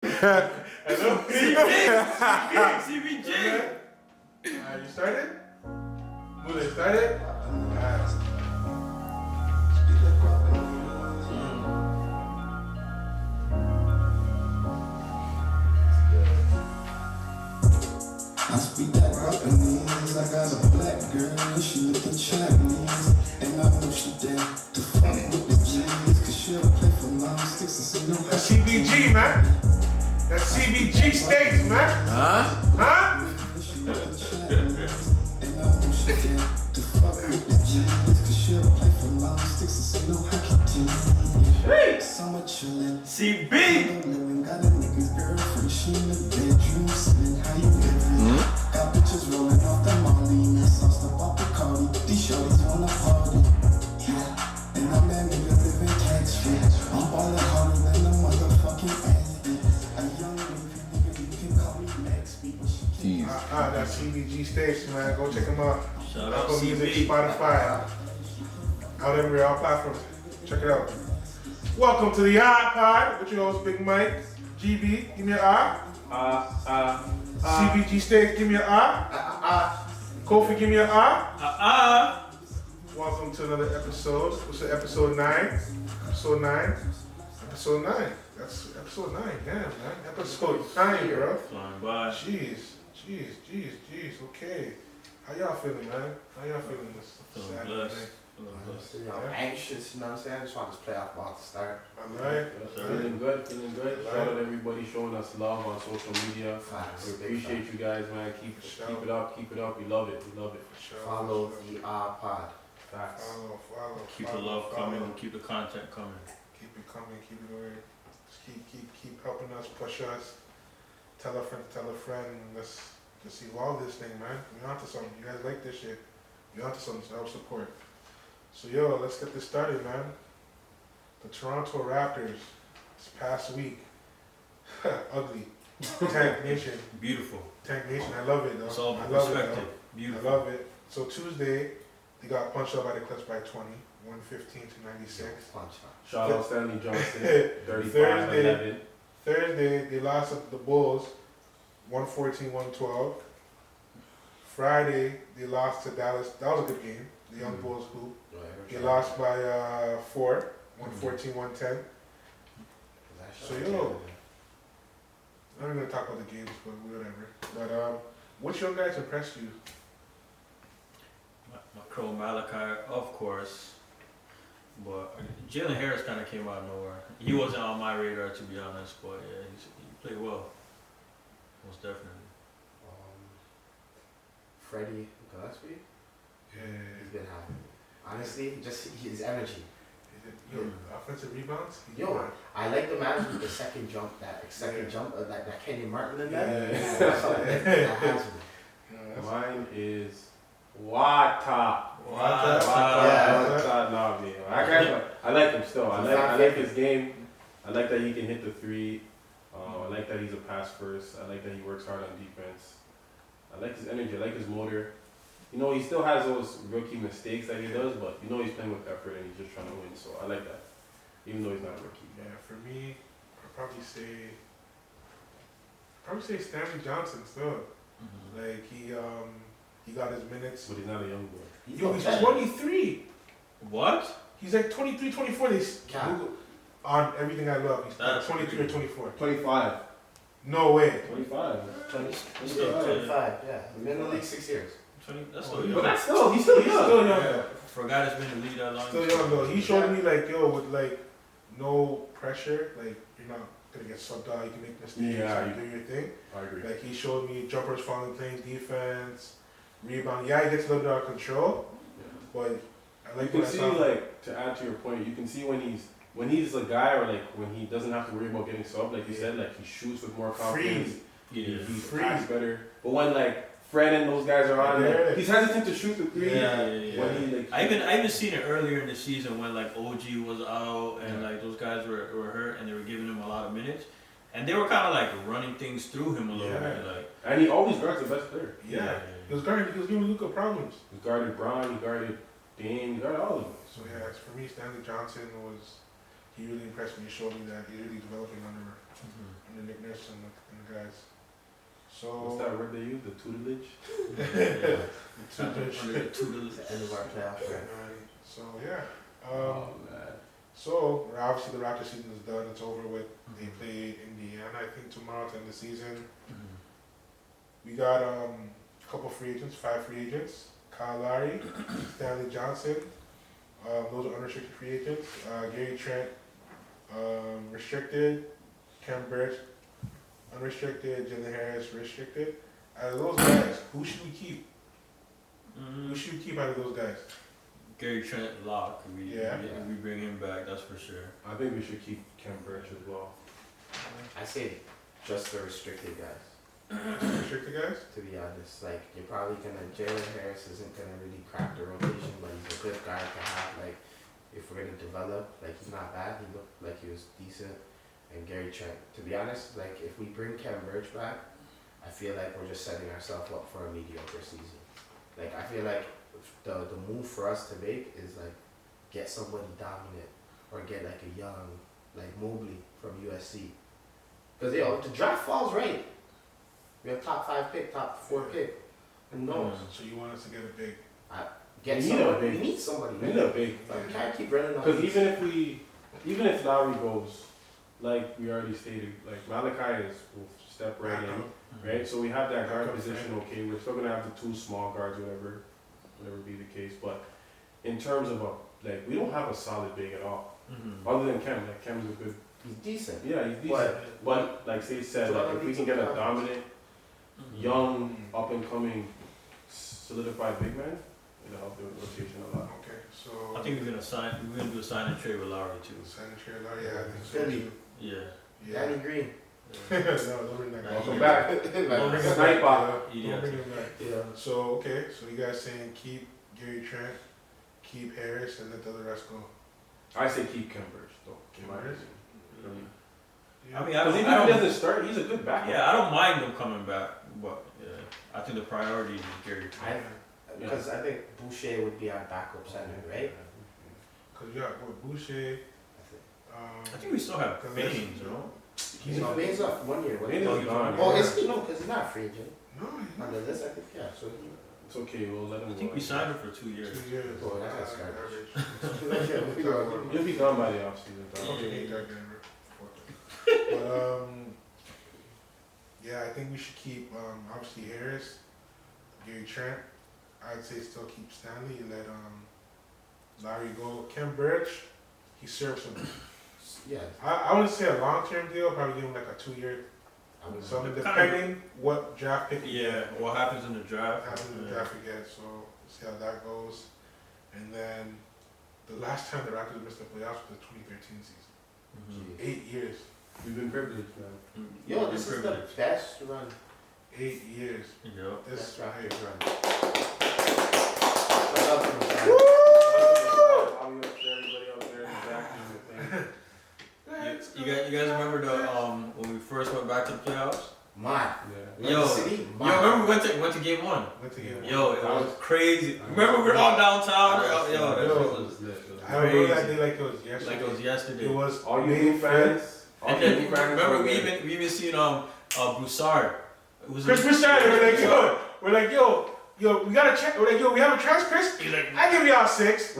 Hello? CBG. Alright, you started? Mule started? Alright. I speak that Japanese. I got a black girl and she looking Chinese. And I know she down to fuck with the Jigs. Cause she'll play for long sticks and say no. That's CBG, man. That's CBG States, man. Huh? Huh? She looking Chinese. And I know she down to fuck with the Jigs. Cause she'll play for long sticks and say no hockey team. Summer chillin'. CB. Got a nigga's girlfriend, she in the bedroom sitting. How you living? Got bitches rolling off the molly, and sauce up off the Cardi. These shorties wanna party, yeah. And I'm that nigga living tax free. I'm ballin' harder than a motherfucking athlete. A young nigga, you can call me Max B, but she can't. That's CBG States, man. Go check them out. Shout out Apple Music, CB. Spotify. Out everywhere, all platforms. Check it out. Welcome to the iPod with your host, Big Mike. GB, give me an I. CBG States, give me an I. Kofi, give me an I. Welcome to another episode. What's it, episode 9? Episode 9. Episode 9. That's episode 9. Damn, man. Episode 9, bro. Flying by. Jeez. Okay. How y'all feeling, man? How y'all feeling this Feeling Saturday blessed. night? You know, anxious, you know what I'm saying? I just want this playoff ball to start. I'm right. Feeling good. Shout out everybody showing us love on social media. Facts. We appreciate you guys, man. Keep it up. We love it. Follow the pod. Facts. Follow. Keep the love coming and keep the content coming. Keep it coming. Keep it going. Just keep helping us, push us. Tell a friend. Let's evolve this thing, man. We onto something. You guys like this shit. We onto something. So help support. So yo, let's get this started, man. The Toronto Raptors this past week, ugly. Tank Nation. Beautiful. Tank Nation. I love it though. It's all I love it. perspective. Though. Beautiful. I love it. So Tuesday, they got punched up by the Clips by 20, 115 to 96. Punch. Shout out Stanley Johnson. 35-11. Thursday, they lost to the Bulls, 114-112. Friday, they lost to Dallas. That was a good game. The Young Bulls hoop. They lost by 4, 114-110. So yo, I'm not gonna talk about the games, but whatever. But which young guys impressed you? My Crow Malachi, of course. But Jalen Harris kind of came out of nowhere. He wasn't on my radar, to be honest, but yeah, he played well. Most definitely. Freddie Gillespie, Yeah. he's been having. Honestly, just his energy. Yo, offensive rebounds. Yo, I like the man with the second jump, that Kenny Martin in there. Yeah. That's something that has me. Mine is Wata. Wata. I like him still. I like his game. I like that he can hit the three. I like that he's a pass first. I like that he works hard on defense. I like his energy. I like his motor. You know, he still has those rookie mistakes that he does, but you know he's playing with effort and he's just trying to win. So I like that, even though he's not a rookie. Yeah, for me, I'd probably say Stanley Johnson still. Mm-hmm. Like he got his minutes. But he's not a young boy. Yo, he's 23. What? He's like 23, 24. Google on everything I love. He's like 23 or 24. 25. No way. 25. 25, yeah. Been in the league 6 years. 20, that's still But young. that's still, he's still young. Still young. Yeah. For a guy that's been in the league that long. Still young though. He showed me like, yo, with like no pressure, like you're not gonna get subbed out. You can make mistakes. Yeah, you do your thing. I agree. Like he showed me jumpers falling, playing defense, rebound. Yeah, he gets a little bit out of control, but I like You what can I see, saw. like, to add to your point, you can see when he's a guy, or like when he doesn't have to worry about getting subbed, like you said, like he shoots with more confidence. Freeze. Yeah. He Freeze. passes better. But when like Fred and those guys are on, like, he's hesitant to shoot the three. Yeah. When he, like, I even seen it earlier in the season when like OG was out and like those guys were hurt and they were giving him a lot of minutes. And they were kind of like running things through him a little bit, like. And he always guards the best player. Yeah. He was giving Luka problems. He guarded Braun, he guarded Dame, he guarded all of them. So yeah, for me, Stanley Johnson was he really impressed me. He showed me that he's really developing under Nick Nurse and the guys. So What's that word they use? The tutelage? Under the tutelage. The end of our playoff run. So yeah. Oh man. So obviously the Raptors season is done. It's over with. They play Indiana, I think, tomorrow to end the season. We got a couple free agents, 5 free agents. Kyle Lowry, Stanley Johnson. Those are unrestricted free agents. Gary Trent, restricted. Cam Birch, unrestricted. Jalen Harris, restricted. Out of those guys, who should we keep? Who should we keep out of those guys? Gary Trent lock. We bring him back. That's for sure. I think we should keep Cam Birch as well. I say just the restricted guys. Restricted guys? To be honest, like you're probably gonna Jalen Harris isn't gonna really crack the rotation, but he's a good guy to have. Like if we're gonna develop, like he's not bad. He looked like he was decent. And Gary Trent, to be honest, like if we bring Cam Birch back, I feel like we're just setting ourselves up for a mediocre season. Like I feel like the move for us to make is like get somebody dominant or get like a young like Mobley from USC. Because the draft falls right. We have top 5 pick, top 4 pick. Who knows? So you want us to get a big? Get We need somebody. a big- We need somebody. We need a big. Like, we can't keep running on. Because these. even if Lowry goes, like we already stated, like Malachi will step right in, right? So we have that guard position. Okay, we're still gonna have the 2 small guards, whatever be the case. But in terms of we don't have a solid big at all, other than Cam. Like Cam's a good. He's decent. Yeah, he's decent. But like Steve said, like, if we can get a dominant, young, up and coming, solidified big man, it'll help the rotation a lot. Okay, so I think we're gonna do a sign and trade with Lowry too. Sanitary Lowry, yeah, I think so Philly. too. Yeah. Danny Green. No, don't bring that guy. Welcome back. Don't bring him Sniper. back. Yeah. Don't bring him back. Yeah. So okay, so you guys saying keep Gary Trent, keep Harris, and let the other rest go. I say keep Cam Birch though. Cam Birch? I mean, Because even if he doesn't start, he's a good backup. Yeah, I don't mind him coming back, but I think the priority is Gary Trent. Because I think Boucher would be our backup center, right? Because you got what, Boucher. I think we still have Baines, you know? He's Baines up 1 year. Baines is gone. Oh, is he? No, because he's not a free agent. No, he's On not. the list, I think, yeah. So he. It's okay, we'll let him I think go. we signed him for 2 years. 2 years. Oh, that's garbage. You'll be gone by the offseason. Okay, but yeah, I think we should keep obviously Harris, Gary Trent. I'd say still keep Stanley and let Larry go. Cam Birch, he serves him. Yeah. I wouldn't say a long-term deal. Probably give him like a 2-year. Something depending what draft pick. Yeah, what happens in the draft. Happens in the draft again. So we'll see how that goes. And then the last time the Raptors missed the playoffs was the 2013 season. 8 years. We've been privileged, man. Yo, this is the best run. 8 years. Yep. This Best Raptors run. I'll be up to everybody out there in the back and everything. You guys remember when we first went back to the playoffs? Man. Yeah. Yo, City, remember we went to game 1? Went to game Yo, it was crazy. Remember we were all downtown? Yo, Yo. it was I remember that day like it was yesterday. like it was yesterday. It was All you May new fans. And then remember we even seen Broussard. It was Chris Broussard. We're like yo, we gotta check. We're like yo, we have a chance, Chris. He's like, I give y'all 6.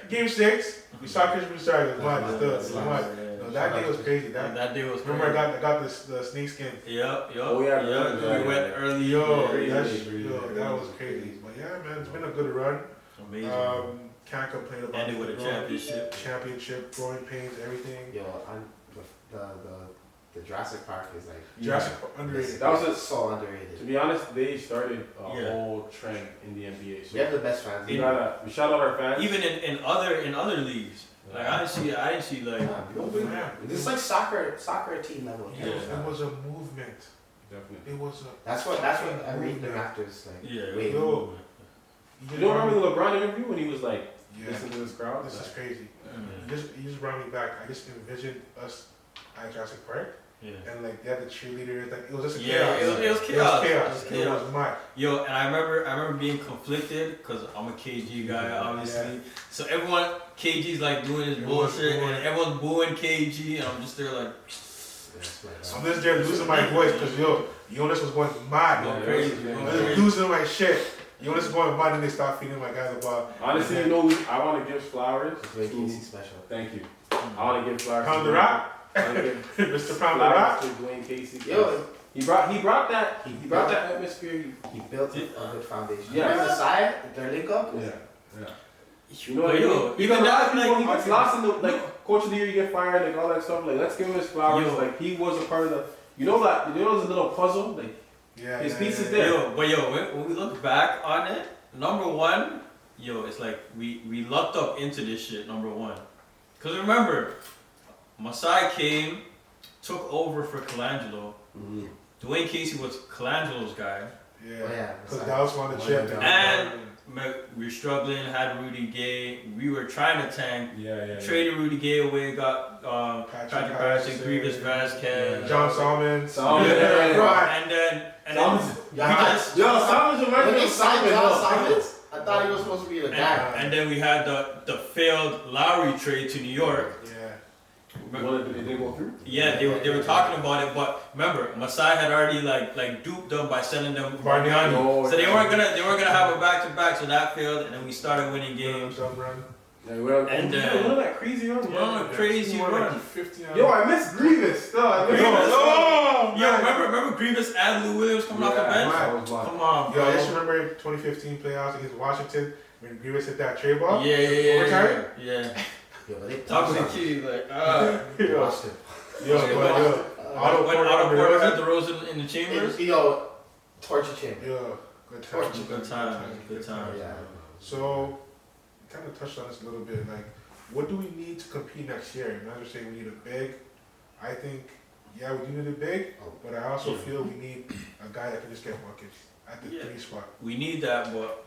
Game 6. We saw Chris Broussard. It was mad. No, that day was crazy. That day was crazy. Remember I got the snake skin. Yep. Oh, yeah, We went early. Yo, Yeah, that was crazy. But yeah, man, it's been a good run. amazing. Can't complain about Ended with a it. championship. Growing pains, everything. Yo, the Jurassic Park is like Jurassic underrated. That was so To underrated. be honest, they started a Yeah. whole trend in the NBA. So We have the best fans. we shout out our fans. Even in other leagues. Like I didn't see like Yeah. This is like soccer team level. Yeah. It was a movement. Definitely. It was a. That's what I read the Raptors like. yeah. Wait, Yo. You don't remember the LeBron interview when he was like, Yeah. listen to this crowd? This is crazy. Mm. You just brought me back. I just envisioned us at Jurassic Park, and like they had the cheerleaders. Like it was just a Yeah, chaos. it was chaos. It was mad. Yo, and I remember being conflicted because I'm a KG guy, obviously. So everyone, KG's like doing his bullshit, and everyone's booing KG, and I'm just there like. I'm just there losing my voice because Udonis was going mad. Going crazy. Losing my shit. Udonis was going mad, and they stopped feeding my guys about. Honestly, I want to give flowers. Dwayne special. Thank you. I want to give flowers. Pound the Rock. Mr. Pound the Rock. To Dwayne Casey. Yo, he brought that atmosphere. He built a good foundation. Yeah. Is Masai, their link up. Yeah. You know what? Even that, like, he gets lost in the coach of the year, you get fired, like all that stuff. Like, let's give him his flowers. Like, he was a part of the. You know there's a little puzzle. Like, his piece is there. When we look back on it, number one, it's like we lucked up into this shit. Number one, because remember, Masai came, took over for Colangelo. Mm-hmm. Dwayne Casey was Colangelo's guy. Yeah, because Dallas won the chip. And we were struggling, had Rudy Gay. We were trying to tank. Traded Rudy Gay away, got Patrick Patterson, Grievous Vasquez, John Salmon. And then Salmon's remember John Salmon. I thought he was supposed to be the guy. And then we had the failed Lowry trade to New York. Did they go through? Yeah, they were talking about it, but remember, Masai had already like duped them by sending them Bargnani. So they weren't gonna have a back to back, so that failed, and then we started winning games. And that crazy run. Crazy run. Yo, I miss Grievous. Remember Grievous and Lou Williams coming off the bench? Come on, bro. Yo, I just remember 2015 playoffs against Washington when Grievous hit that trade ball. Yeah. Yeah, but they Talk to the kid like, Porter had the rose in the chambers. Torture chamber. Yeah, good time. Yeah. So, kind of touched on this a little bit. Like, what do we need to compete next year? I'm not just saying we need a big. I think, we do need a big, but I also feel we need a guy that can just get buckets at the 3 spot. We need that, but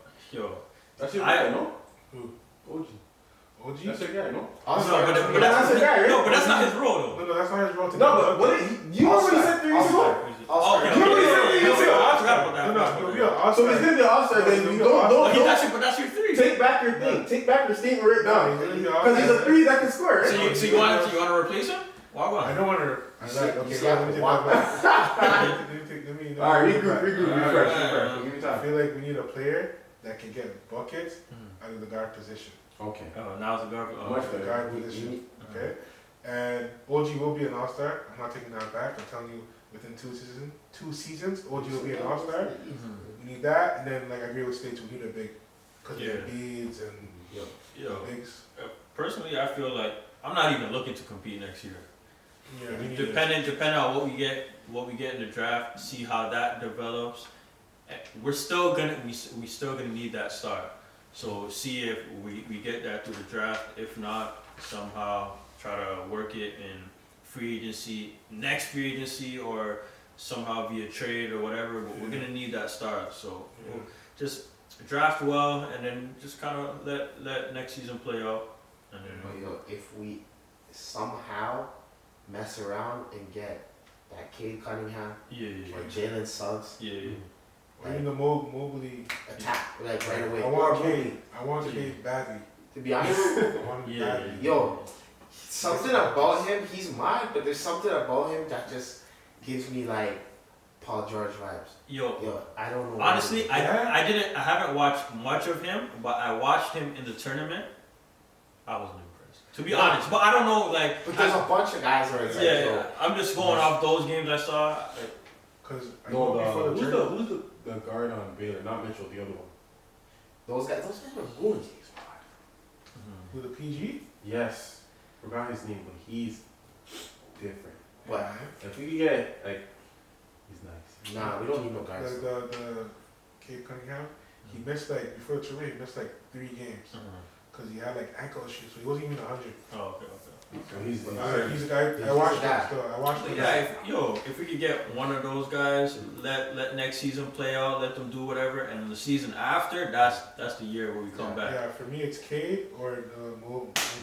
that's your guy, no? Who? OG. That's your guy, no? But that's your guy, right? No, but that's not his role, though. No, that's not his role. No, but you already said 3 years ago. I forgot about that. So he's gonna be an all-star. Then don't. But that's your 3. Take back your thing. Take back your statement right now. Because he's a 3 that can score. Right? So you want to replace him? Why? I don't want to. Let me take that back. All right, regroup. Give me time. I feel like we need a player that can get buckets out of the guard position. Okay. Now it's a guard. Much the guard position. Okay. And OG will be an all-star. I'm not taking that back. I'm telling you, within 2 seasons, OG will be an all-star. We need that, and then like I agree with States, we need a big, because of the beads and bigs. Personally, I feel like I'm not even looking to compete next year. Yeah, Depending on what we get in the draft, see how that develops. We're still gonna need that start. So see if we get that through the draft. If not, somehow try to work it in next free agency, or somehow via trade or whatever. But we're gonna need that start. So we'll just draft well, and then just kind of let next season play out. And then if we somehow mess around and get that Cade Cunningham or Jalen Suggs, or even the Mobley attack like right away. I want Cade badly. To be honest, I want him badly. Yo, something about him, he's mine, but there's something about him that just gives me like Paul George vibes. Yo, I don't know. Honestly, I haven't watched much of him, but I watched him in the tournament. I wasn't impressed, to be honest. But I don't know, like. But there's a bunch of guys where it's I'm just going off those games I saw. Because who's the guard on Baylor? Not Mitchell, the other one. Those guys were goons. Who, the PG? Yes, forgot his name, but he's different. What? If we could get he's nice. Nah, we don't need no guys. The Cade Cunningham, he missed before the tournament, he missed 3 games. Because he had ankle issues, so he wasn't even 100. Oh, okay. So he's a guy. I watched him. If we could get one of those guys, let next season play out, let them do whatever, and the season after, that's the year where we come back. Yeah, for me it's Cade or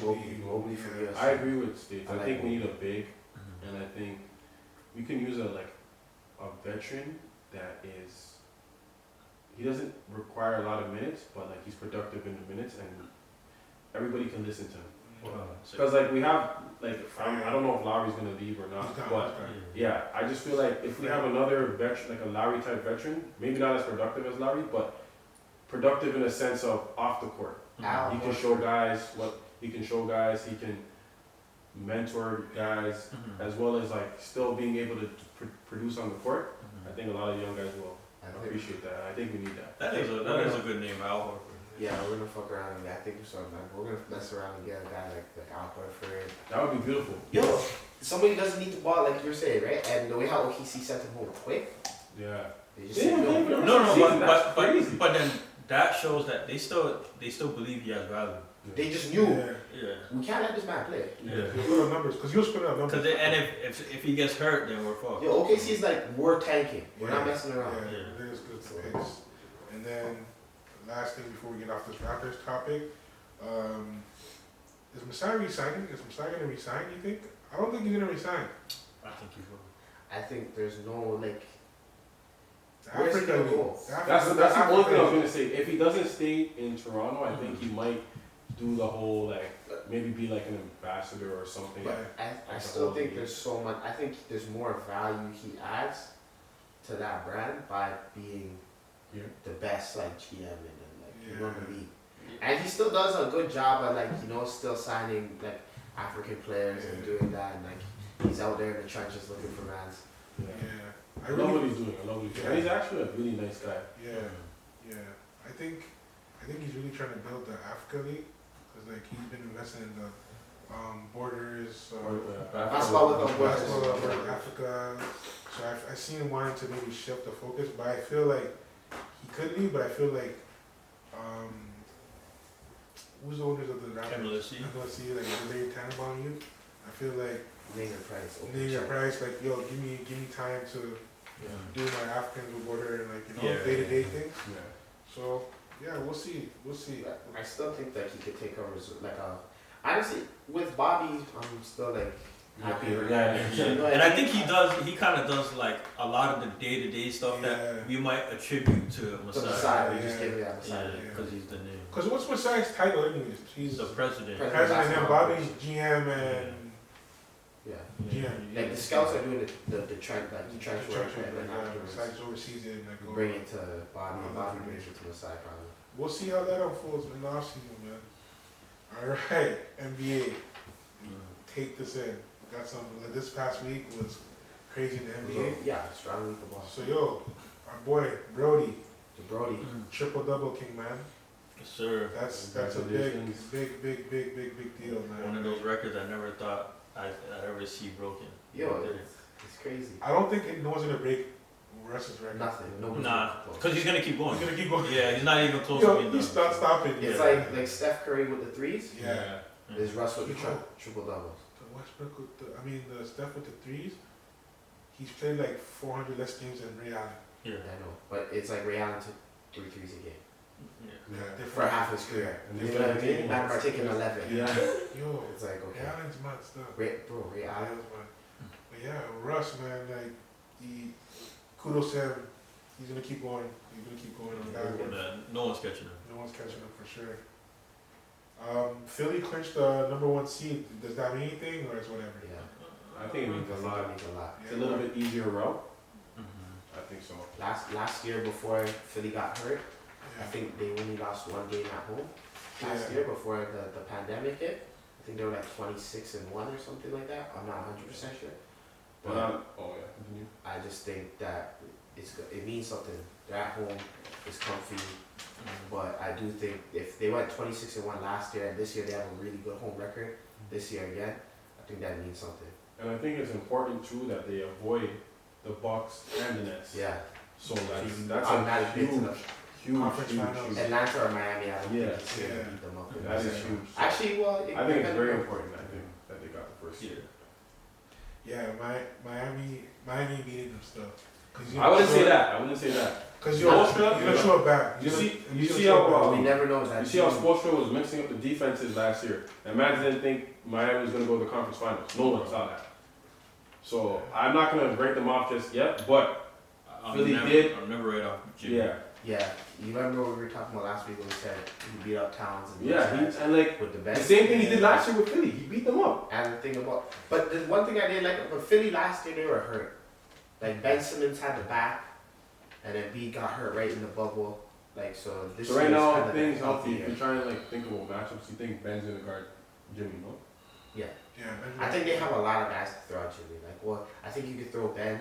Mobley for us. I agree with States. I think we need a big, and I think we can use a veteran that he doesn't require a lot of minutes, but like he's productive in the minutes and everybody can listen to him. Because like we have I don't know if Lowry's gonna leave or not, but yeah, I just feel like if we have another veteran, like a Lowry type veteran, maybe not as productive as Lowry, but productive in a sense of off the court. He can show guys he can mentor guys, as well as like still being able to produce on the court. I think a lot of young guys will appreciate that. I think we need that. That is a good name, Al Horford. Yeah, we're gonna fuck around and I think we're gonna mess around and get a guy like Al Horford. That would be beautiful. Yo, somebody doesn't need the ball like you were saying, right? And the way how OKC sent him home quick. Yeah. They just said, no. But then that shows that they still believe he has value. They just knew. Yeah. We can't let this man play. Yeah. You put up numbers, because you'll spin up numbers. And if he gets hurt, then we're fucked. Yo, OKC is like, we're tanking. We're not messing around. Yeah, it is good pace. And then, last thing before we get off this Raptors topic, is Masai resigning? Is Masai going to resign, you think? I don't think he's going to resign. I think he will. I think there's no, like, Where's he going to go? That's the only thing I was going to say. If he doesn't stay in Toronto, I think he might do the whole, maybe be like an ambassador or something. But I still think there's so much, I think there's more value he adds to that brand by being the best, GM in the league. And he still does a good job at, still signing, African players and doing that. And, he's out there in the trenches looking for mans. I love what he's doing. And he's actually a really nice guy. Yeah. I think he's really trying to build the Africa League, because he's been investing in the borders, basketball with Africa. So I seen him wanting to maybe shift the focus, but I feel like he could leave. But I feel like who's the owners of the Raptors? MLS, like Larry Tannenbaum youth. I feel like Nigger price, yo, give me time to do my African border and day-to-day things. So we'll see. I still think that he could take over honestly with Bobby, I'm still happy. And I think he kind of does a lot of the day-to-day stuff that we might attribute to Masai. Just give it Masai because he's the name. Because what's Masai's title anyways? He's the president. And Bobby's GM and GM. The scouts are doing the trench work, and then Masai's oversees it and bring it to Bobby, and Bobby brings it to Masai probably. We'll see how that unfolds in the offseason, man. Alright, NBA. Take this in. Got something. This past week was crazy in the NBA. Yeah, strong week of ball. So our boy Brody. The Brody. Triple-double king, man. Yes, sir. That's a big deal, man. One of those records I never thought I'd ever see broken. It's crazy. I don't think no one's gonna break Russ's record. Nothing. Because he's gonna keep going. Yeah, he's not even close to being done. He's not stopping. It's like Steph Curry with the threes. Yeah. There's Russ with the triple doubles. The Westbrook with the Steph with the threes. He's played 400 less games than Ray Allen. Yeah, I know. But it's like Ray Allen took 3 threes a game. For half his career. And you know what I mean? Man are taking 11. Yo, it's like, okay. Ray Allen's mad stuff. Ray Allen. But Russ, man, kudos to him. He's gonna keep going. On that. No one's catching him. No one's catching him for sure. Philly clinched the #1 seed. Does that mean anything, or is whatever? Yeah. I think it means a lot. It's a little bit easier route. I think so. Last year before Philly got hurt, I think they only lost 1 game at home. Last year before the pandemic hit, I think they were 26-1 or something like that. I'm not 100% sure. But I just think that it means something. They're at home, it's comfy. But I do think if they went 26-1 last year and this year they have a really good home record, this year again, I think that means something. And I think it's important too that they avoid the Bucks and the Nets. Yeah. So that's a huge finals. Atlanta or Miami, I don't think it's going to beat them up. That is huge. Actually, I think it's very important. I think that they got the first year. Yeah, Miami beating them still. I wouldn't say that. Because you're gonna show it back. You see how we never know that. You see how Spoelstra was mixing up the defenses last year, and man didn't think Miami was going to go to the conference finals. No one saw that. So So I'm not gonna break them off just yet, but Philly did. I'm never right off Jimmy. yeah, Yeah, you remember what we were talking about last week when we said he beat up Towns and and like with the the best. same thing he did last year with Philly. He beat them up. And the thing about, but the one thing I didn't like about Philly last year, they were hurt. Like Ben Simmons had the back, and then B got hurt right in the bubble. Like so, this So right year is now, kinda things the healthy. If year. you're trying to like think about matchups, you think Ben's gonna guard Jimmy, no? Yeah, Yeah, I think they have a lot of guys to throw at Jimmy. Like, well, I think you could throw Ben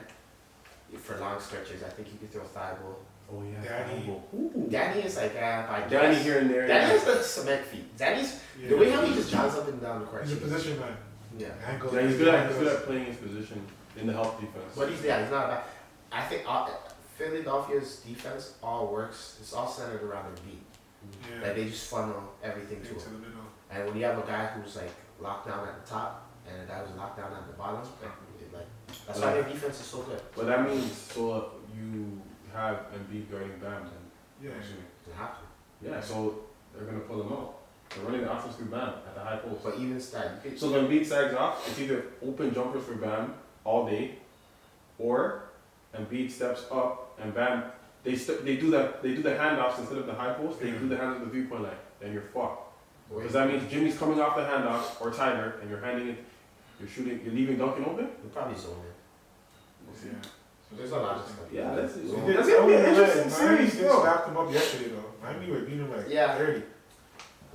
for long stretches. I think you could throw Thibault. Oh yeah, Danny. Ooh. Danny is like, by Danny guess. here and there. Danny yeah. has the cement feet. Danny's the way how he just jogs up and down the court. He's a position man. Yeah, Angles, Yeah, he's good angles. at playing his position in the help defense. but he's not bad. I think Philadelphia's defense all works. It's all centered around the beat. Yeah. Like they just funnel everything to Into him. the middle. And when you have a guy who's like locked down at the top and a guy who's locked down at the bottom, like that's why their defense is so good. But that means so you have Embiid guarding Bam then. Yeah. Actually. They have to. Yeah, so they're gonna pull him out. They're running the offense through Bam at the high post. But even that, you could, So when Embiid sags off, it's either open jumpers for Bam all day, or Embiid steps up and Bam they do the handoffs instead of the high post. They do the hands at the 3-point line. Then you're fucked. Because that means Jimmy's coming off the handoff or Tyler, and you're handing it. You're shooting. You're leaving Duncan open. you probably zone in. Yeah. So there's a lot of stuff. Yeah, that's He it. did- That's gonna be an Miami interesting series, did bro. slap them up yesterday though. Miami were beating them like Yeah. 30.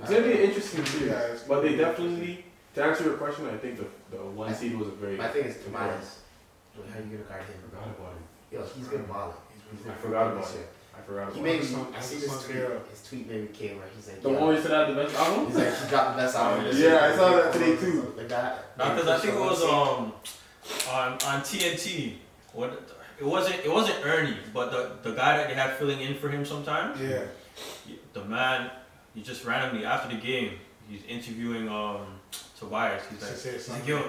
It's gonna be an interesting series. Yeah, it's But gonna they be definitely, to answer your question, I think the one seed was a very. My thing is Tobias. How you gonna guard him? I forgot about him. Yo, he's been balling. I forgot about him. I forgot He about made him. me. I see this tweet. His tweet made me came where he's like, The yo, one you said had the best album? he's like, he dropped the best album. this Yeah, year. I saw that today too. Like that. Not because I think it was on TNT. What it wasn't Ernie, but the guy that they had filling in for him sometimes. Yeah. The man, he just randomly after the game, he's interviewing Tobias. He's like, yo,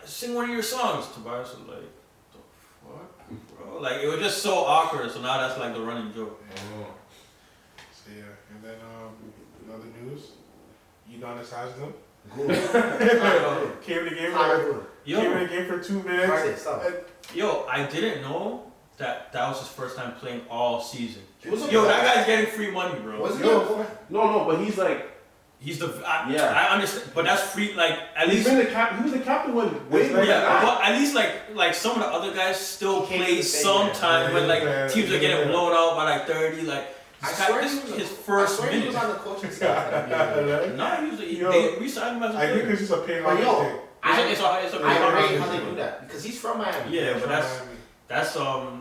sing one of your songs. Tobias was like, the fuck, bro? Like it was just so awkward. So now that's like the running joke. Oh. So yeah, and then another news, Udonis Haslem Good. came to the game How for good. came in the game for 2 minutes. Harden, stop. Yo, I didn't know that was his first time playing all season. Was it Yo, good? that guy's getting free money, bro. Was it Yo, good? No, but he's like, He's the Yeah. I understand, but that's free. Like at he's least been the cap. He was the captain when way It's more like- than yeah, that. but at least like some of the other guys still He came play to say sometimes that. when like Yeah, teams are yeah. getting blown out by like 30. Like I this swear guy, he this was is his I first swear he was minute. on the coaching staff. at the beginning. No, usually Yo, they re-signed him as a I think player. it's just a pay But on yo, thing. It's a I pretty rate hard how they decision. do that because he's from Miami. Yeah, but That's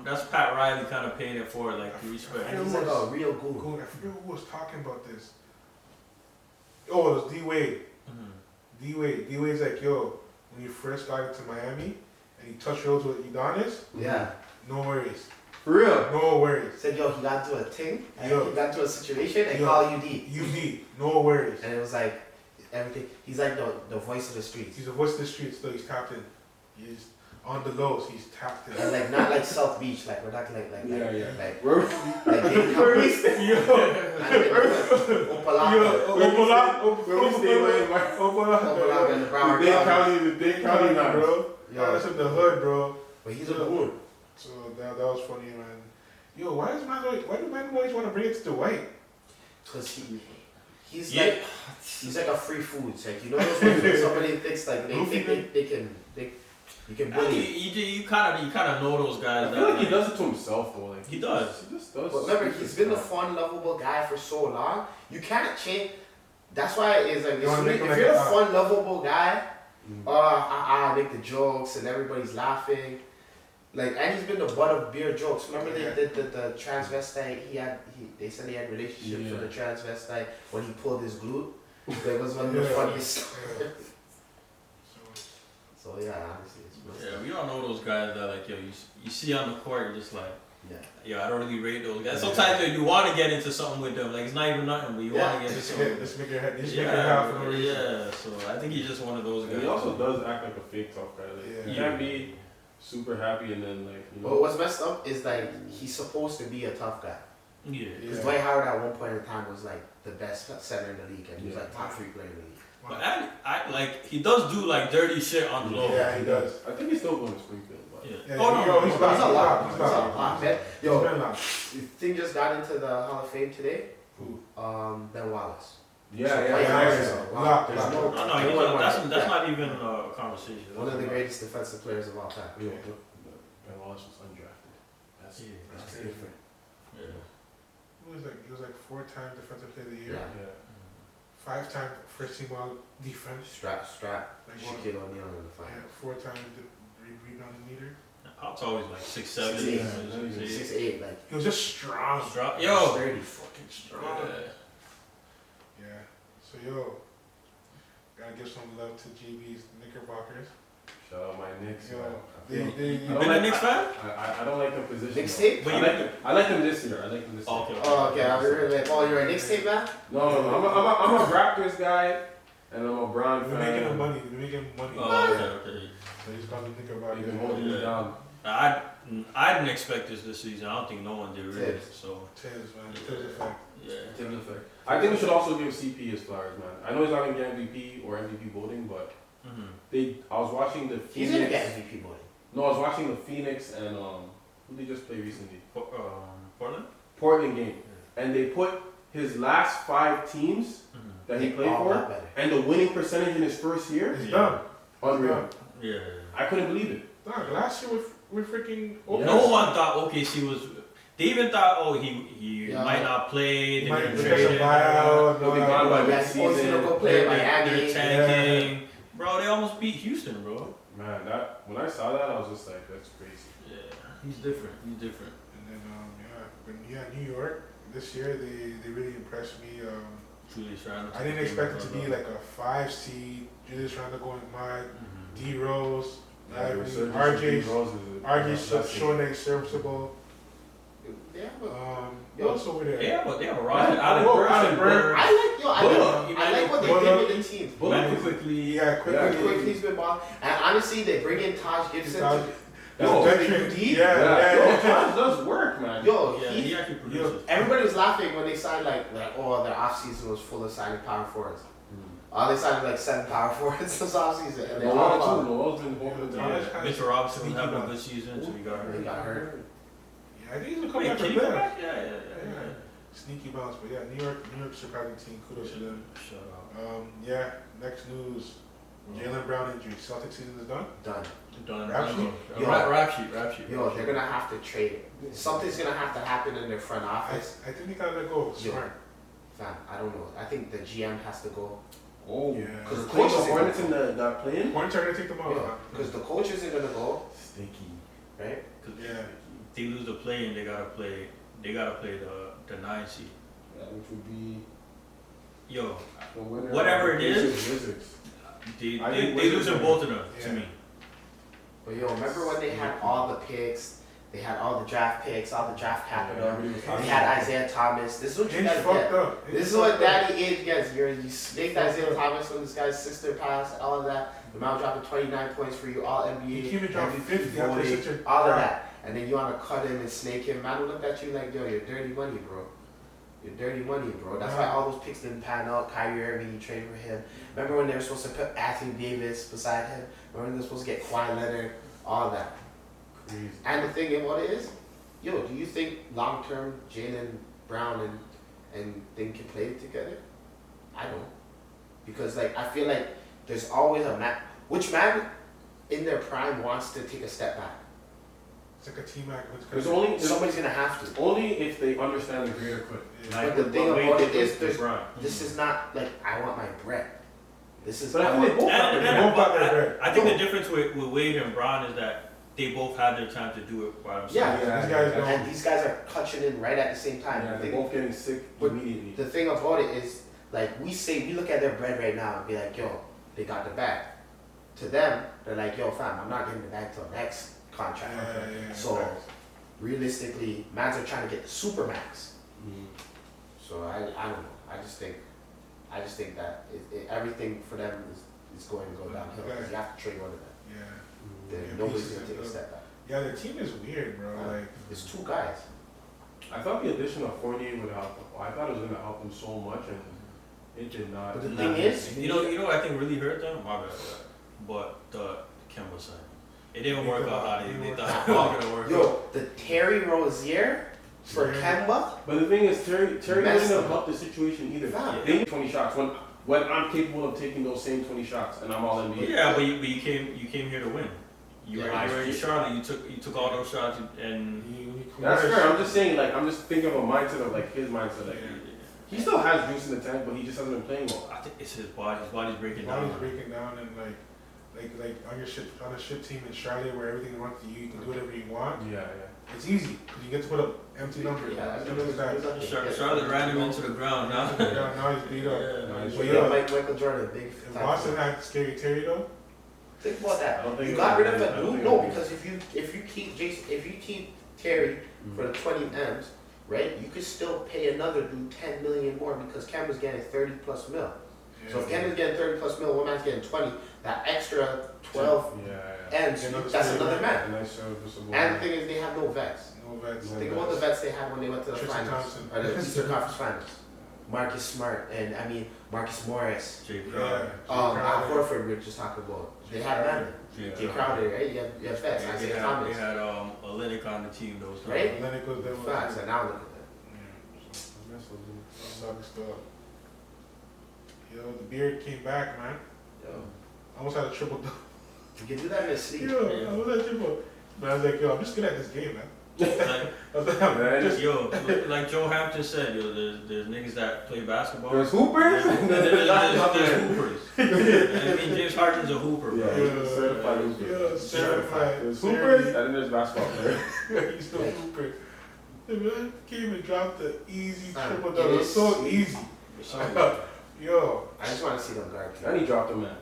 that's Pat Riley kind of paying it forward, like the respect. And he's like a real good. Cool. I forget who was talking about this. Oh, it was D Wade. Mhm. D Wade's like, yo, when you first got into Miami and you touched roads with Udonis, Yeah. no worries. For real. No worries. Said yo, he got into a thing, and Yo. he got into a situation and Yo. call UD. UD, no worries. And it was like everything. He's like the voice of the streets. He's the voice of the streets, though. He's captain. He's on the lows. He's tapped in. And like not like South Beach, like we're not like Yeah. like Where they where we stay? Yo, Opalaka. Where we stay, man? Opalaka and the Broward County. The Dade County, man. bro. Yo. That's in the hood, bro. But he's a goon. So that was funny, man. Yo, why do men always want to bring it to Dwight? Cause he's Yeah. like he's like a free food. It's like you know those ones where somebody thinks like they Goofy think you can bully. You kind of know those I guys. feel like he does it to himself though. Like He does. He just does. But remember, he's been the fun, lovable guy for so long. You can't change. That's why it is like You wanna make him if like you're a- the fun, lovable guy, Mm. I make the jokes and everybody's laughing. Like, and he's been the butt of beer jokes. Remember they did the transvestite? They said he had relationships with the transvestite when he pulled his glute. That was one of the Yeah. funniest. Yeah. So yeah, honestly, it's real. Yeah, we all know those guys that like, yo, you see on the court, you're just like, Yeah. yo, I don't really rate those guys. Sometimes yo, you want to get into something with them, like it's not even nothing, but you want to get into something. Just make your head. Just make your head out for no reason. Yeah, so I think he's just one of those guys. And he also does act like a fake tough guy. Like Yeah. he can't be super happy and then like you But know. what's messed up is like he's supposed to be a tough guy. Yeah. Because Yeah. Dwight Howard at one point in time was like the best center in the league, and he was Yeah. like top 3 player in the league. But I like he does do like dirty shit on the low. Yeah, he does. I think he's still going to Springfield, but Yeah. Yeah, Oh no, yo, no, he's no, back. He's a lot. He's He's a back. lot, man. He's Yo, been locked. the thing just got into the Hall of Fame today. Who? Ben Wallace. yeah, So, yeah, like, yeah, there's yeah. a lot. Lock, There's lock. no- No, anyone that's wants- that's yeah. not even a conversation. One of the greatest defensive players of all time. Yo, look, Ben Wallace was undrafted. That's Yeah. different. Yeah. He was like 4-time defensive player of the year. Yeah. Yeah. 5-time first team all defense. Strap. Like Shaquille O'Neal in the Yeah, final. 4-time rebounding leader. Pop's always like 6'7". 6'8". 6'8". 6'8", like He was just strong. Yo. sturdy, fucking strong. Yeah. Yeah. So yo, gotta give some love to GB's Knickerbockers. Shout out my Knicks. Yo, man. I they, feel- they, You don't been a like- Knicks fan? I don't like their position. Knicks though. tape? But I like them this year. I like them this year. Okay. Oh, okay. I was like, oh, you're a Knicks tape man? No. I'm a Raptors guy, and I'm a Brown they're fan. making him money. They're making him money. Oh, okay. So he's called the They've been Knickerbockers. holding me Yeah. down. I didn't expect this season. I don't think no one did really. Tibbs. So Tibbs, man. Tibbs effect. yeah. I think we should also give CP his flowers, man. I know he's not gonna get MVP or MVP voting, but I was watching the He's gonna Phoenix. get MVP voting. No, I was watching the Phoenix and who they just played recently? Portland. Portland game, and they put his last 5 teams that he played All for, that better. and the winning percentage in his first year, He's Yeah. done. unreal. Yeah. I couldn't believe it. Dog, last year we're freaking. Yeah. No one thought OKC was. They even thought, oh, he Yeah. might not play. He They're might gonna be trade a him. buyout. He'll be gone by Yeah, he's supposed to mid-season. go play in Miami. They're tanking. Bro, they almost beat Houston, bro. Man, that when I saw that, I was just like, that's crazy. Yeah, he's different. He's different. And then New York this year they really impressed me. Julius Randle. I didn't expect it to be like a 5 seed. Julius Randle going mad. D Rose, RJ's showing that he's serviceable. Yeah, but Who else over there? Yeah, but they have a roster. Yeah, Alec Whoa, Burks Alec and Burks. Burks. I like what they did with the team. Bullock quickly. Yeah, quickly. Quickly's been balling. And honestly, they bring in Taj Gibson. Yo, veteran. UD? Yo, Taj does work, man. Yo, Yeah, he actually produces. everybody was laughing when they signed like oh, their offseason was full of signing power forwards. They signed like 7 power forwards this offseason. And they all Noel's been holding Yeah. down. Yeah. Mitchell Robinson was Sneaky having a bounce. good season, so he got They hurt. got hurt. Yeah, I think he's gonna come Wait, back can for he come better. back? Yeah. Sneaky bounce, but yeah, New York surprising team. Kudos to them. Shut up. Yeah, next news. Jaylen Brown injury. Celtic season is done. Done. Done. Rap sheet? Rap sheet. Yo, they're gonna have to trade. Something's gonna have to happen in their front office. I think they gotta let go. Yo. Smart. Fam, I don't know. I think the GM has to go. Oh, Yeah. because the Coach coach is Hornets in that play-in? Hornets are gonna take them out. Yeah, because the coach isn't gonna go, Stinky. right? Yeah. They lose the play and they gotta play the 9 seed. Yeah, which would be Yo, the winner. Whatever of it is. Wizards. they I think losing Wizards both of them to Yeah. me. But yo, remember when they had all the picks? They had all the draft picks, all the draft capital. everybody was They talking had about it. Isaiah Thomas. This is what you Ainge guys fucked get. up. This is what Daddy Age gets. You snaked Isaiah Thomas when this guy's sister passed, all of that. The man dropping 29 points for you, all NBA. He came and dropped MVP 50 after voting, such a all of drop. that. And then you want to cut him and snake him. Man will look at you like, yo, you're dirty money, bro. You're dirty money, bro. That's why all those picks didn't pan out. Kyrie Irving, you traded for him. Remember when they were supposed to put Anthony Davis beside him? Remember when they were supposed to get Kawhi Leonard? All that. Crazy. And the thing about it is, yo, do you think long term Jaylen Brown and thing can play together? I don't. Because like I feel like there's always a man. Which man in their prime wants to take a step back? It's like a team act. Somebody's gonna have to. Only if they understand the greater good. Yeah. But the thing about it is, there's, LeBron. this is not like I want my bread. This is But I I think they want, both got And, their and, both got their bread. I think the difference with Wade and Braun is that they both had their time to do it by themselves. Yeah. These guys don't. and these guys are clutching in right at the same time. Yeah, The they're thing- both getting sick But immediately. The thing about it is, like, we look at their bread right now and be like, yo, they got the bag. To them, they're like, yo, fam, I'm not getting the bag till next contract. Yeah. So, realistically, mans are trying to get the super max. So I don't know. I just think that everything for them is going to go downhill because you have to trade one of them. Yeah. Then Yeah, nobody's pieces going to take a of- step back. Yeah, their team is weird, bro. Like, It's 2 guys. I thought the addition of Fournier would help them. I thought it was going to help them so much, and It did not. But the Nah. thing is, You know what I think really hurt them? My bad. But the Kemba sign. It didn't work out how they thought it was gonna work. yo, the Terry Rozier for Kemba. But the thing is, Terry Messed wouldn't have up. helped the situation either. Yeah. They need 20 shots when I'm capable of taking those same 20 shots and I'm all NBA. Yeah, but you came here to win. You Yeah, were in Charlotte. You took all those shots and That's fair. I'm just saying, like, I'm just thinking of a mindset of like his mindset. Like, he still has juice in the tank, but he just hasn't been playing well. I think it's his body. His body's breaking His body's down. breaking down, and like on a shit team in Charlotte where everything runs to you can do whatever you want. Yeah. It's easy because you get to put up empty numbers. Yeah, Simple as that. Charlotte ran him into the ground. Now, Now he's beat up. Yeah, no, he's But beat yeah, Michael Jordan, big. if Boston had Scary Terry though, Think about that. I don't think You it got would rid of be- it. I don't think No, it would be. because if you keep Terry for the 20 M's, right? You could still pay another dude 10 million more because Kemba's getting 30 plus mil. So if Kemba's getting 30 plus mil, one man's getting 20. That extra 12 M's, that's another man. A nice serviceable. And the thing is, they have no vets. no vets. Think about the vets they had when they went to the Tristan finals, Thompson. or the Eastern Conference Finals. Marcus Smart and Marcus Morris. Jay Yeah. Crowder. Al Crowder. Horford, we were just talking about. They had men. Jay Crowder, right? You have vets. They Isaiah had Thomas. Olynyk on the team. Those times. Right? Lennox was there. Facts. And now look at Sucks stuff. Yo, the beard came back, man. that. Yo, Almost had a triple double. you can do that in your sleep. Yo, I was at triple. But I was like, yo, I'm just good at this game, man. Like, I was like, I'm just yo, like Joe Hampton said, yo, there's niggas that play basketball. There's hoopers. There's hoopers. I mean, James Harden's a hooper, bro. Yeah, certified hooper. Yeah, certified. There's hoopers and then there's basketball players. He's still hooper. The man came and dropped the easy Man, triple it double. It was is so easy. Yo, I just want to see them guard play. And he dropped him, man.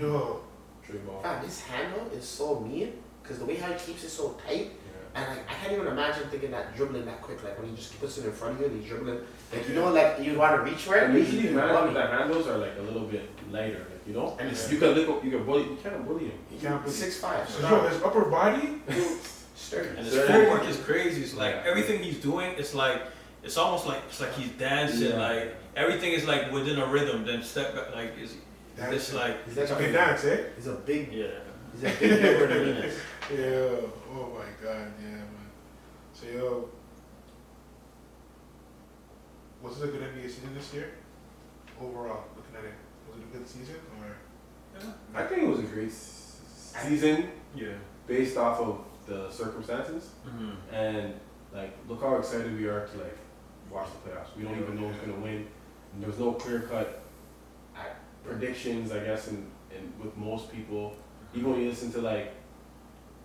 yo. Trey ball. Fam, his handle is so mean because the way how he keeps it so tight. And like, I can't even imagine thinking that dribbling that quick. Like when he just puts it in front of you and he's dribbling. Like, you know, like you want to reach for it. And but usually you man want with it. the handles are like a little bit lighter, like, you know? And it's You can lick, you can bully, you can't bully him. He can't put 6'5". So, yo, his upper body, Sturdy. And his footwork is crazy. It's like Yeah. everything he's doing, it's almost like he's dancing. Yeah. Like everything is like within a rhythm. Then step back, like it's Dancing. like He's like it's a big dance, eh? He's a big. yeah. He's a big Gilbert Arenas. Yeah. Oh my god, yeah, man. So, yo, was it a good NBA season this year? Overall, looking at it, was it a good season or? I think it was a great season Yeah. based off of the circumstances. Mm-hmm. And like, look how excited we are to like watch the playoffs. We don't even know who's gonna win. There was no clear cut predictions, I guess, in with most people. Even when you listen to like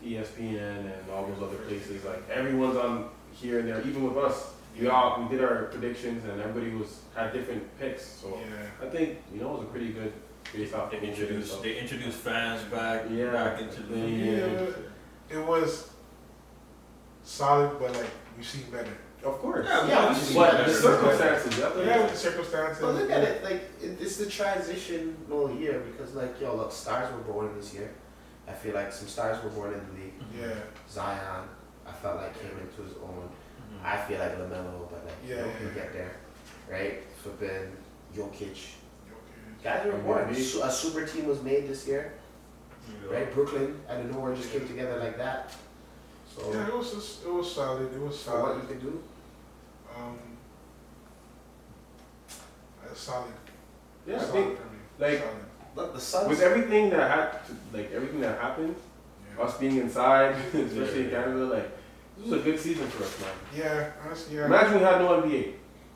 ESPN and all those other places, like everyone's on here and there. Even with us, we did our predictions and everybody had different picks. So Yeah. I think it was a pretty good based off. They of COVID and stuff. introduced fans back into the Yeah. It was solid, but like we've seen better. Of course. Yeah, we've seen But better. the circumstances, Yeah, with the circumstances. But look at it, like it's the transitional year because like look, stars were born this year. I feel like some stars were born in the league. Yeah. Zion, I felt like came into his own. I feel like LaMelo, but like he'll get there, right? Flipping Jokic. Guys were born. A super team was made this year, right? Brooklyn out of nowhere just came together like that. So Yeah, it was solid. It was for what solid. you can do. Solid. Yeah, I Solid think for me. like Solid. Look, the Suns. with everything that everything that happened, Yeah. us being inside, especially in Canada, like this was a good season for us, man. Yeah, honestly, yeah. Imagine we had no NBA.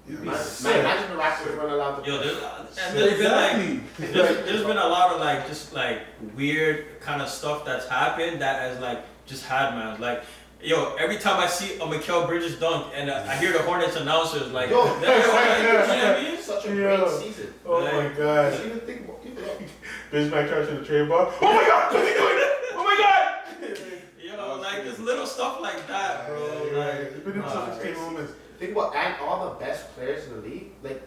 Yeah, Imagine the Raptors weren't allowed to. Yo, play. there's been a lot of like just like weird kind of stuff that's happened that has like just had man like. Yo, every time I see a Mikal Bridges dunk and I hear the Hornets announcers like, Yo, you know what I mean? Such a Yeah. great season. Oh my god. Just even think about it. Bismack charging the trade ball. Oh my god, what's he doing? Oh my god! Yo, like just little stuff like that, bro. Like, It's been in some extreme moments. Think about and all the best players in the league. Like,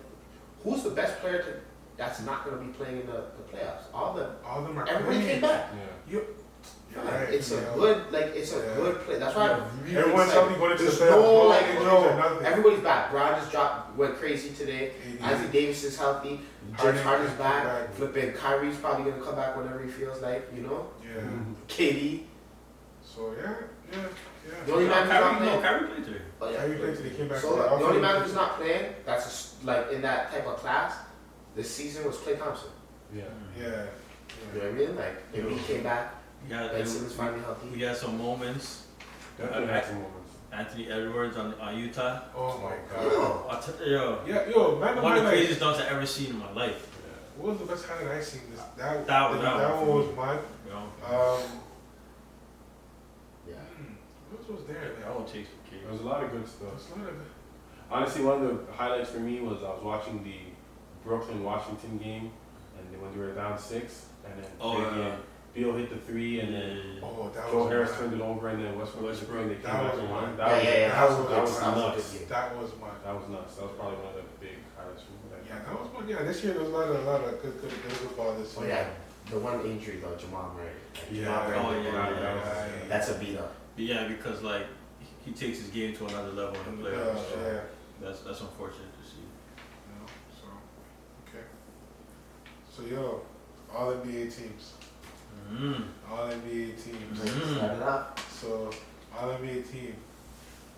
who's the best player that's not going to be playing in the playoffs? All of them are Everybody clean. came back. Yeah. You're right. It's a yeah. good, like, it's a Yeah. good play. That's why I'm really Everyone's excited. healthy going into the There's playoffs. no, No like, injuries no, or nothing. everybody's back. Brown just went crazy today. AD. Anthony Davis is healthy. James Harden Harden's is back. back. Flipping Kyrie's probably gonna come back whenever he feels like, you know. Yeah. KD. So yeah. The only man who's not Kyrie, playing. Kyrie played today. Oh, yeah. Kyrie played till he came back. So to the only offense. man who's not playing, that's like in that type of class this season was Klay Thompson. Yeah. Yeah. You know Yeah. what I mean? Like, if he came back, Ben Simmons We finally healthy. got some moments. Definitely had some moments. Anthony Edwards on Utah. Oh my God. Yo, Yeah, yo, man, one of the like, craziest dunks I've ever seen in my life. what was the best highlight I seen? That That one was mine. You know, Yeah. What was there? that Man? one takes the cake. There was a lot of good stuff. There's a lot of Honestly, one of the highlights for me was I was watching the Brooklyn-Washington game, and then when they were down 6, and then Beal hit the 3, and then Oh, that Joe was Harris mine. turned it over, and then Westbrook hit the 3, and they came That back was and mine. won. That was that was nuts. good game. That was mine. That was nuts. That was probably one of the big highlights for me. Yeah, that was mine. Yeah, this year there was a lot of good football this Oh year. yeah, the one injury though, Jamal Murray. Like, Yeah. Jamal Murray, Oh, yeah. that's a beat up. Yeah, because like he takes his game to another level in the Yeah, playoffs. So yeah. that's unfortunate to see. You know, so okay. So yo, all NBA teams. All NBA teams. Start it up. So all NBA team.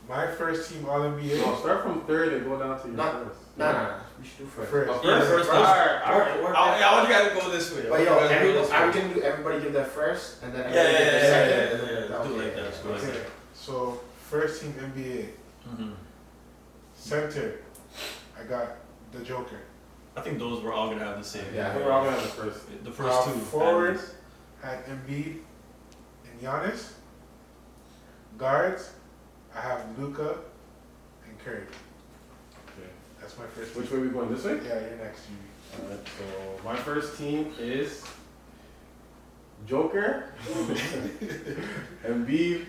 My first team All NBA. No, start from 3rd and go down to your Nah. first. Nah. We should do first. First. Yeah, first. Alright. I want you guys to go this way. But yo, are we gonna do everybody give their first and then everybody give their second? Do it like that. Do it like Okay. that. So first team NBA. Center. I got the Joker. I think those were all gonna have the same. Yeah. I think we're all gonna have the first. The first two. Forward had Embiid and Giannis. Guards, I have Luka and Curry. Okay. That's my first Which team. way we going? This way? Yeah, you're next, Jimmy. Alright, so my first team is Joker, Embiid,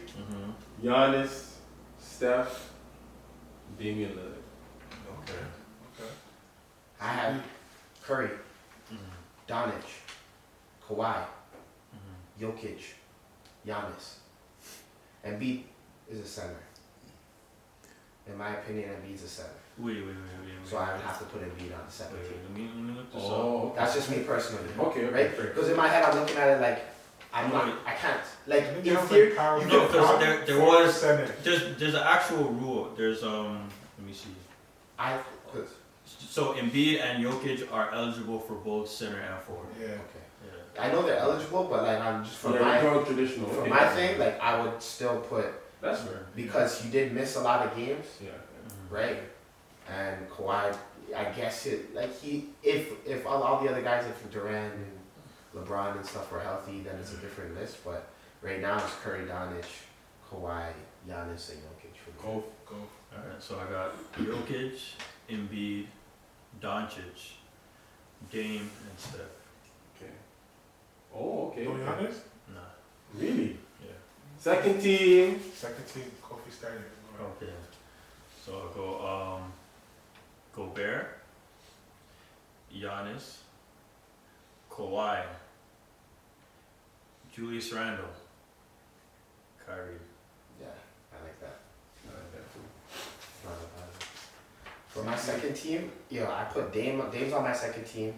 Giannis, Steph, Damian Lillard. Okay. Okay. I have Curry, Doncic, Kawhi, Jokic, Giannis. Embiid is a center. In my opinion, Embiid's a center. Wait. So I would have to put Embiid on the second team. Let me look this up. Oh, That's just me personally. okay, Right? fair. Because in my head, I'm looking at it like, I can't. Like, I think in you have, theory, like, power you No, can because forward, there forward, was center. there's an actual rule. There's let me see. cause, So Embiid and Jokic are eligible for both center and forward. Yeah. okay. Yeah. I know they're eligible, but like, I'm just So for they're my, going traditional. for okay. my thing, like, I would still put, That's fair. because he did miss a lot of games, Yeah. right? And Kawhi, I guess if all the other guys, if Durant and LeBron and stuff were healthy, then it's a different list. But right now it's Curry, Doncic, Kawhi, Giannis, and Jokic for me. Go. Alright, so I got Jokic, Embiid, Doncic, Dame, and Steph. Okay. Oh, okay. No Giannis? Nah. Really? Yeah. Second team. Second team, Kofi started. Okay. So I'll go Gobert, Giannis, Kawhi, Julius Randle, Kyrie. Yeah, I like that. Alright, Not a bad one. For my second team, I put Dame's on my second team.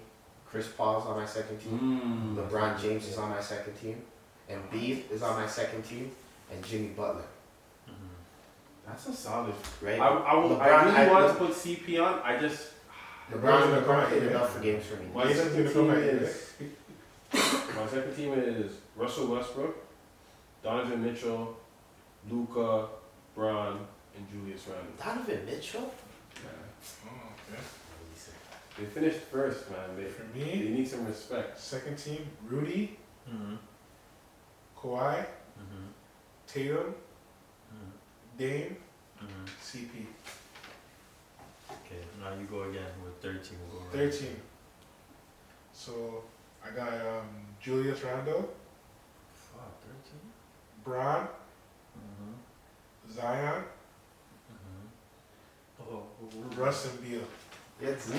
Chris Paul's on my second team. LeBron James is on my second team. Embiid is on my second team. And Jimmy Butler. That's a solid. Right? I really want to put CP on. I just. LeBron played enough for games for me. My He's second gonna team come back, is. My second team is Russell Westbrook, Donovan Mitchell, Luka, Braun, and Julius Randle. Donovan Mitchell? Yeah. Oh, okay. They finished first, man. For They me, need some respect. second team, Rudy, Mm-hmm. Kawhi, Mm-hmm. Tatum, Dame, Mm-hmm. CP. Okay, now you go again with 13. We'll go around. 13. So I got Julius Randle, Fuck, 13? Braun, Mm-hmm. Zion, Mm-hmm. Oh, Russ and Beal. Yes.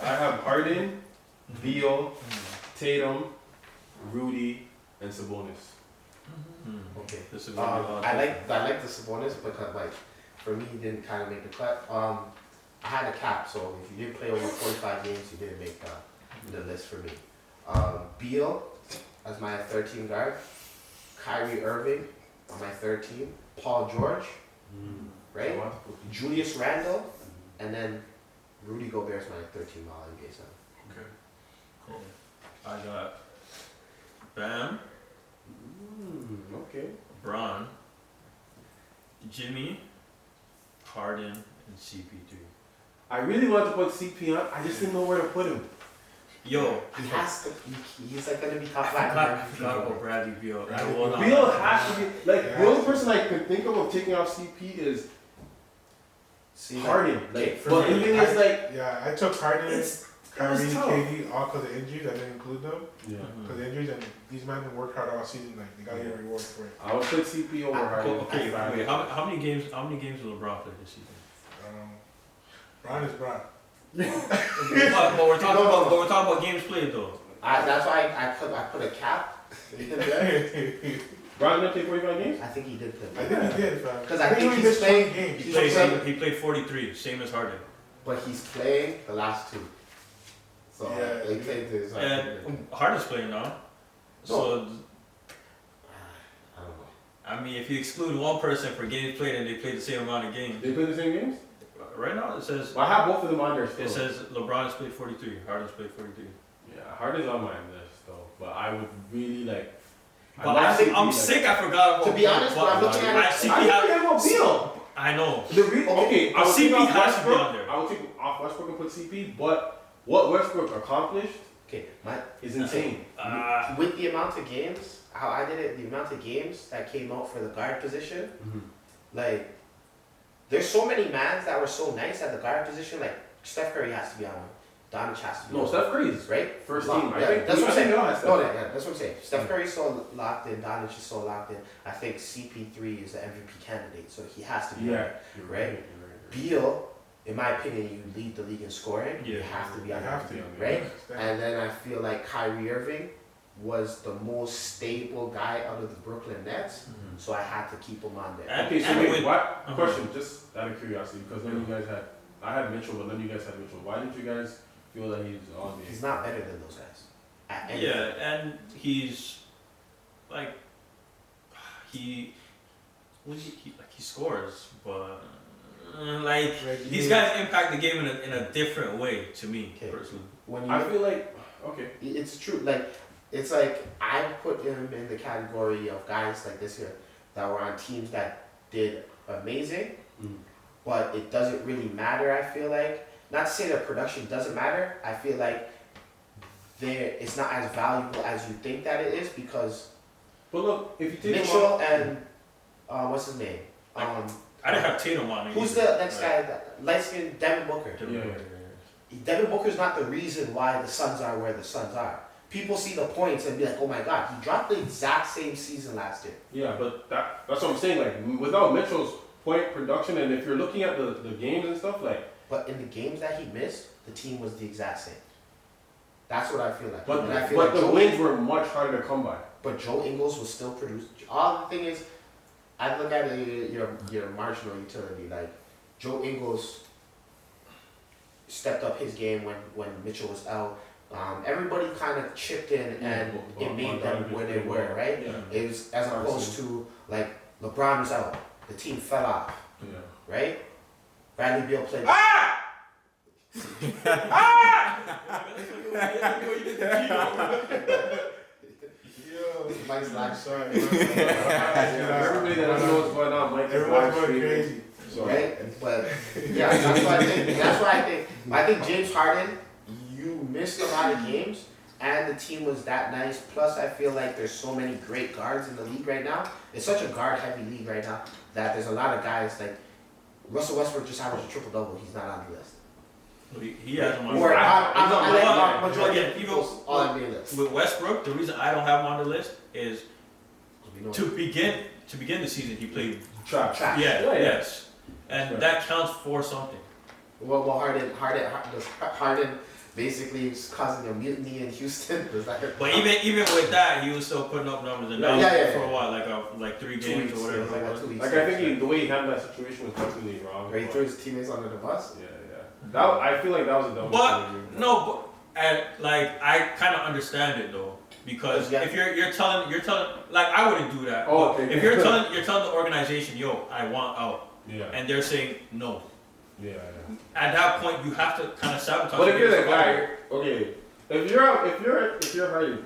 I have Harden, Beal, Tatum, Rudy, and Sabonis. Okay. This is gonna be hard. I like the Sabonis because like for me he didn't kind of make the cut. I had a cap, so if you didn't play over 45 games, you didn't make the list for me. Beal as my third team guard, Kyrie Irving on my third team, Paul George, right? Julius Randle, and then Rudy Gobert's my third team all NBA center. Okay. Cool. I got Bam, Okay. Bron, Jimmy, Harden, and CP3. I really wanted to put CP on. I just didn't know where to put him. Yo, He has to. He's like gonna be top I five. forgot about Bradley Beal. Beal has to be like the only person I can think of taking off CP is See, Harden. okay, Like, for but me, the thing is like Yeah, I took Harden, it's Kyrie, tough. KD, all because of injuries. I didn't include them Yeah. because of injuries, and these men work hard all season. Like they gotta get rewarded for it. I would put CP over Harden. Okay, wait. How many games? How many games will LeBron play this season? Brian is Brian. But we're talking about games played though. that's why I put a cap in there. Bron didn't play 45 games? I think he did play. I think he did, fam. 'Cause I think he he's missed playing- 20 games. He played 43, same as Harden. But he's playing the last two. So Yeah. they played this. And Harden's playing now. So I don't know. I mean, if you exclude one person for games played and they played the same amount of games, They play the same games? right now it says Well, I have both of them on there still. it says LeBron's played 43, Harden's played 43. Yeah, Harden's on my list though. But I would really like. I But love CP, I'm like- sick. I forgot about. To be honest, but when I'm looking at it, CP I didn't has- forget about Beal. I know. Okay, I would CP take off has to be Westbrook. on there. I would take off Westbrook and put CP. But what Westbrook accomplished Okay, is insane. with the amount of games, how I did it, the amount of games that came out for the guard position, like, there's so many mans that were so nice at the guard position. Like Steph Curry has to be on one. Doncic has to be No, on Steph Curry's right? first Lock- team. I yeah, think that's what I'm saying. they all have Steph. No, yeah, that's what I'm saying. Steph Curry's so locked in. Doncic is so locked in. I think CP3 is the MVP candidate, so he has to be. Yeah, on it. you're Right? You're right. Beal, in my opinion, you lead the league in scoring. Yeah. You have to be You on have it, to. right? Steph. And then I feel like Kyrie Irving was the most stable guy out of the Brooklyn Nets, so I had to keep him on there. And- Okay, so and wait, with- what? Question, just out of curiosity, because then you guys had, I had Mitchell, but then you guys had Mitchell. Why didn't you guys feel that he's on He's there? not better than those guys. At anything. Yeah, and he's like he scores, but like these guys impact the game in a different way to me Okay. personally. When you I feel like, okay. it's true. Like it's like I put him in the category of guys like this here that were on teams that did amazing, but it doesn't really matter. I feel like not to say that production doesn't matter. I feel like it's not as valuable as you think that it is because But look, if you take him Mitchell off, and what's his name? I didn't have Tatum on it. Who's either. the next guy? Light skinned Devin Booker. Yeah. Devin Booker's not the reason why the Suns are where the Suns are. People see the points and be like, oh my god, he dropped the exact same season last year. yeah, but that's what I'm saying. Like without Mitchell's point production, and if you're looking at the games and stuff, like. But in the games that he missed, the team was the exact same. That's what I feel like. But, and I feel but like the wins were much harder to come by. But Joe Ingles was still produced. All the thing is, I look at your marginal utility. Like Joe Ingles stepped up his game when Mitchell was out. Everybody kind of chipped in and it made them where they were, right? Yeah. It was as opposed to like LeBron was out, the team fell off, Yeah. right? Bradley Beal played. Mike's live. Sorry. Everybody that doesn't know what's going on, Mike is Everyone's live going streaming. crazy. So, Right? But yeah, that's what I think. That's what I think. I think James Harden, you missed a lot of games and the team was that nice. Plus I feel like there's so many great guards in the league right now. It's such a guard heavy league right now that there's a lot of guys like Russell Westbrook just averaged a triple double. He's not on the list. He has him on. Or I- I'm majority again, of even people's all NBA list. with Westbrook, the reason I don't have him on the list is We know to begin the season he played. trash. trash. Yeah, Yeah, yeah. yes, and Right. that counts for something. Well, Harden basically it's causing a mutiny in Houston. Was that But even with that, he was still putting up numbers, and that was for a while, like 3 games or whatever. Yeah, it was. 2 weeks. Like I think the way he handled that situation was definitely wrong. Where he but- threw his teammates under the bus. Yeah. That I feel like that was a dumb thing. I kind of understand it though, because Yeah. if you're telling, like I wouldn't do that. Oh, But okay. if you're telling the organization, yo, I want out, Yeah. and they're saying no, Yeah. at that point you have to kind of sabotage. But if you're yourself. the guy, okay, if you're hired,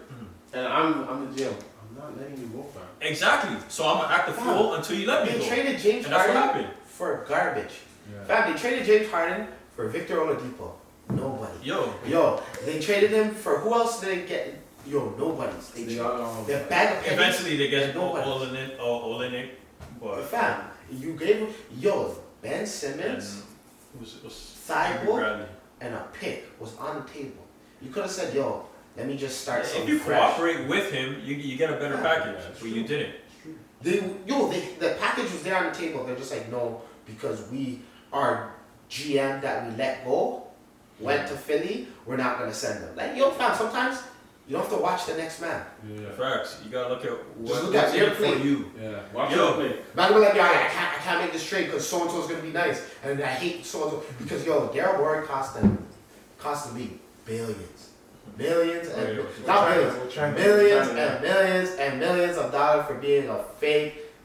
and I'm the GM, I'm not letting you go, fam. Exactly. So I'm gonna act a fool until you let me They go. traded James And that's what Harden happened. for garbage. Yeah. Fam, they traded James Harden for Victor Oladipo. Nobody. Yo, They traded him for who else did they get? Yo, nobody. They're bag of pennies. eventually they get Nobody. Olenek, but Fam, you gave him Ben Simmons, and was Thibault, Bradley. and a pick was on the table. You could have said, yo, let me just start If something you fresh. cooperate with him, you get a better Yeah. package, Yeah, but you didn't. The package was there on the table. They're just like, no, because our GM that we let go went to Philly, we're not gonna send them. Like, yo, fam, sometimes you don't have to watch the next man. Yeah. Facts. You gotta look at look what's at in your it for play. you. Yeah. Watch Yo. your play. Not gonna be like, yo, I can't make this trade because so and so is gonna be nice, and I hate so and so because yo, Daryl Morey cost the league billions, millions, and not billions, millions and millions and millions of dollars for being a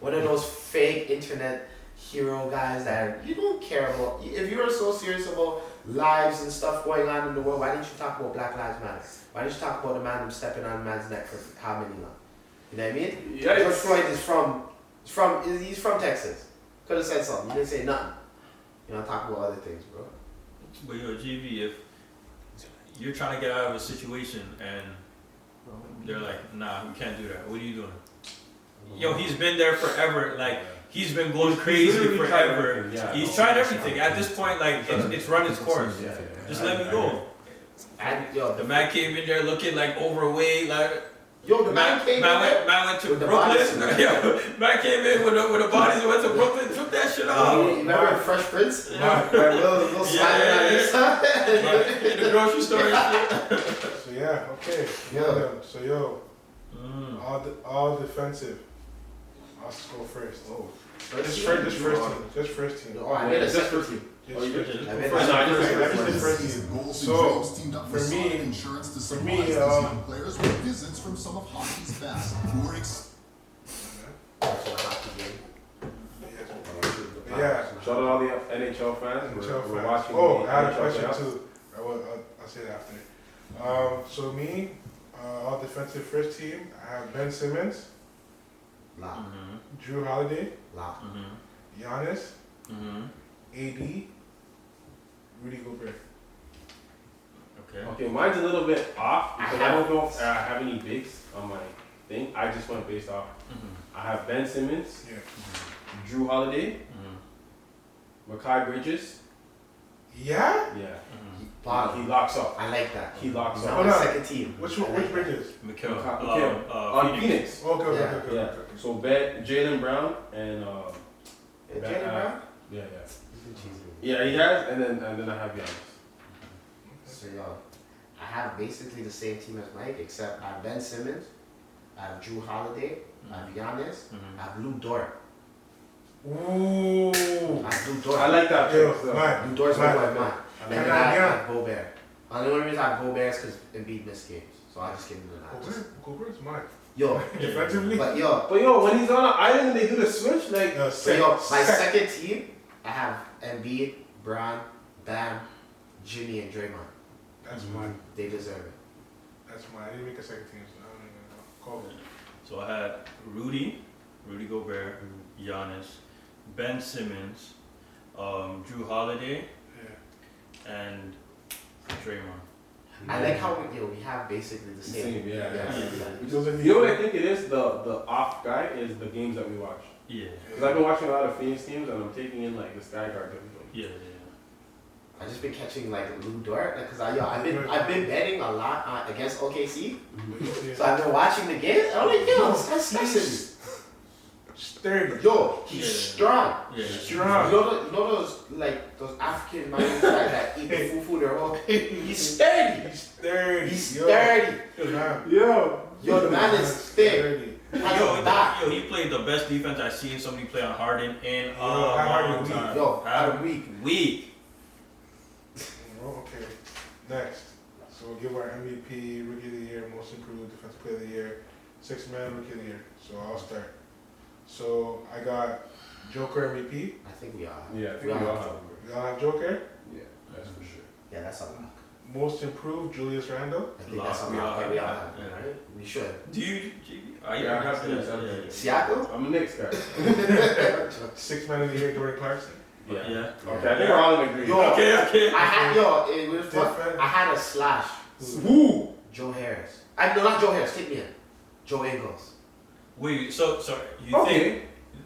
one of those fake internet hero guys that you don't care about. If you were so serious about lives and stuff going on in the world, why didn't you talk about Black Lives Matter? Why didn't you talk about the man who's stepping on a man's neck for how many long? You know what I mean? Yeah. George Floyd is he's from Texas. Could have said something. You didn't say nothing. You know, talk about other things, bro. But yo, GV, if you're trying to get out of a situation and they're like, nah, we can't do that. What are you doing? Yo, he's been there forever. Like, he's been going crazy literally tried forever. everything, yeah. He's tried everything. At this point, like, it's run its course. Yeah. Just let me go. And yo, The man came in there looking like overweight, like the man came in there. man went to with the bodies. Brooklyn. Yo, man came in with the bodies and went to Brooklyn, took that shit off. You remember Fresh Prince? Yeah. Little smiling on this side. In the grocery store and shit. So yeah, okay. Yeah. So yo, all defensive. I'll just go first. Oh, Just first team. Oh, I made a separate team. Just I made first a team. separate First team. team. So, So, for me, players with visits from some of hockey's best, who are Watching a hockey game. Yeah. Shout out all the NHL fans. We're watching. Oh, the I had a NHL question playoffs. too. I'll say it after. So me, all defensive first team. I have Ben Simmons, Lock. Drew Holiday, Lock. Giannis, AD, Rudy Gobert. Okay. Okay, mine's a little bit off because I have- don't know if I have any bigs on my thing. I just went based off. I have Ben Simmons, Yeah. Drew Holiday, Mikal Bridges. Yeah. Yeah, Bottom. he locks up. I like that. He locks He's up. on the Hold on. second team. Which I one? like Which that. Bridges? Mikhail. On Phoenix. Okay. Yeah. So Ben, Jalen Brown, and Jalen Brown? yeah. He's been cheesy. Yeah, he has, and then I have Giannis. So yo, I have basically the same team as Mike, except I have Ben Simmons, I have Drew Holiday, I have Giannis, I have Lou Dort. Ooh. I have Lou Dort. I like that. Yo, pick, so. man. Lou Dort's my boy, man. And Can then I I get- have Gobert. The only reason I have Gobert is because Embiid missed games, so I just give him the nod. Gobert's mine. Yo, Defensively. but yo, But yo, when he's on an island and they do the switch, like so yo, my second team, I have Embiid, Bron, Bam, Jimmy, and Draymond. That's mine. They deserve it. That's mine. I didn't make a second team, so I don't even know. Call. So I had Rudy Gobert, Giannis, Ben Simmons, Drew Holiday, Yeah. and Draymond. I like how we have basically the same. yeah. Those are the- You know what I think it is? The off guy is the games that we watch. Yeah. Because I've been watching a lot of Phoenix teams and I'm taking in like the sky guard that we play. Yeah. I just been catching like Lou Dort, like, cause I've been betting a lot against OKC, so I've been watching the games. I'm like, yo, this guy's special. Sturdy. Yo, he's Yeah. strong. Yeah. Strong. You know those African men that eat the fufu their whole. He's sturdy. He's sturdy. He's Yo. sturdy. Man. Yo, the man is thick. Sturdy. Has a back. He played the best defense I've seen somebody play on Harden in Yo, how Harden weak. time. Yo, Harden weak. Weak. Oh, okay. Next. So we'll give our MVP, Rookie of the Year, Most Improved, Defensive Player of the Year, Sixth Man, Rookie of the Year. So I'll start. So I got Joker MVP. I think we are. Yeah, I think we all have. We all have Joker. Yeah, that's for sure. Yeah, that's a lot. Most Improved, Julius Randle. I think that's a We all lot. have We all that, have. yeah. Right? We should. Do you? Yeah, I have to. Siakam? I'm a Knicks guy. Sixth Man of the Year, Jordan Clarkson. Yeah. Okay, I think we're all in agreement. Yo, Okay. I had it was fun. Different. I had a slash. Who? Joe Harris. No, not Joe Harris. Take me in. Joe Ingles. Wait. So you Okay. think?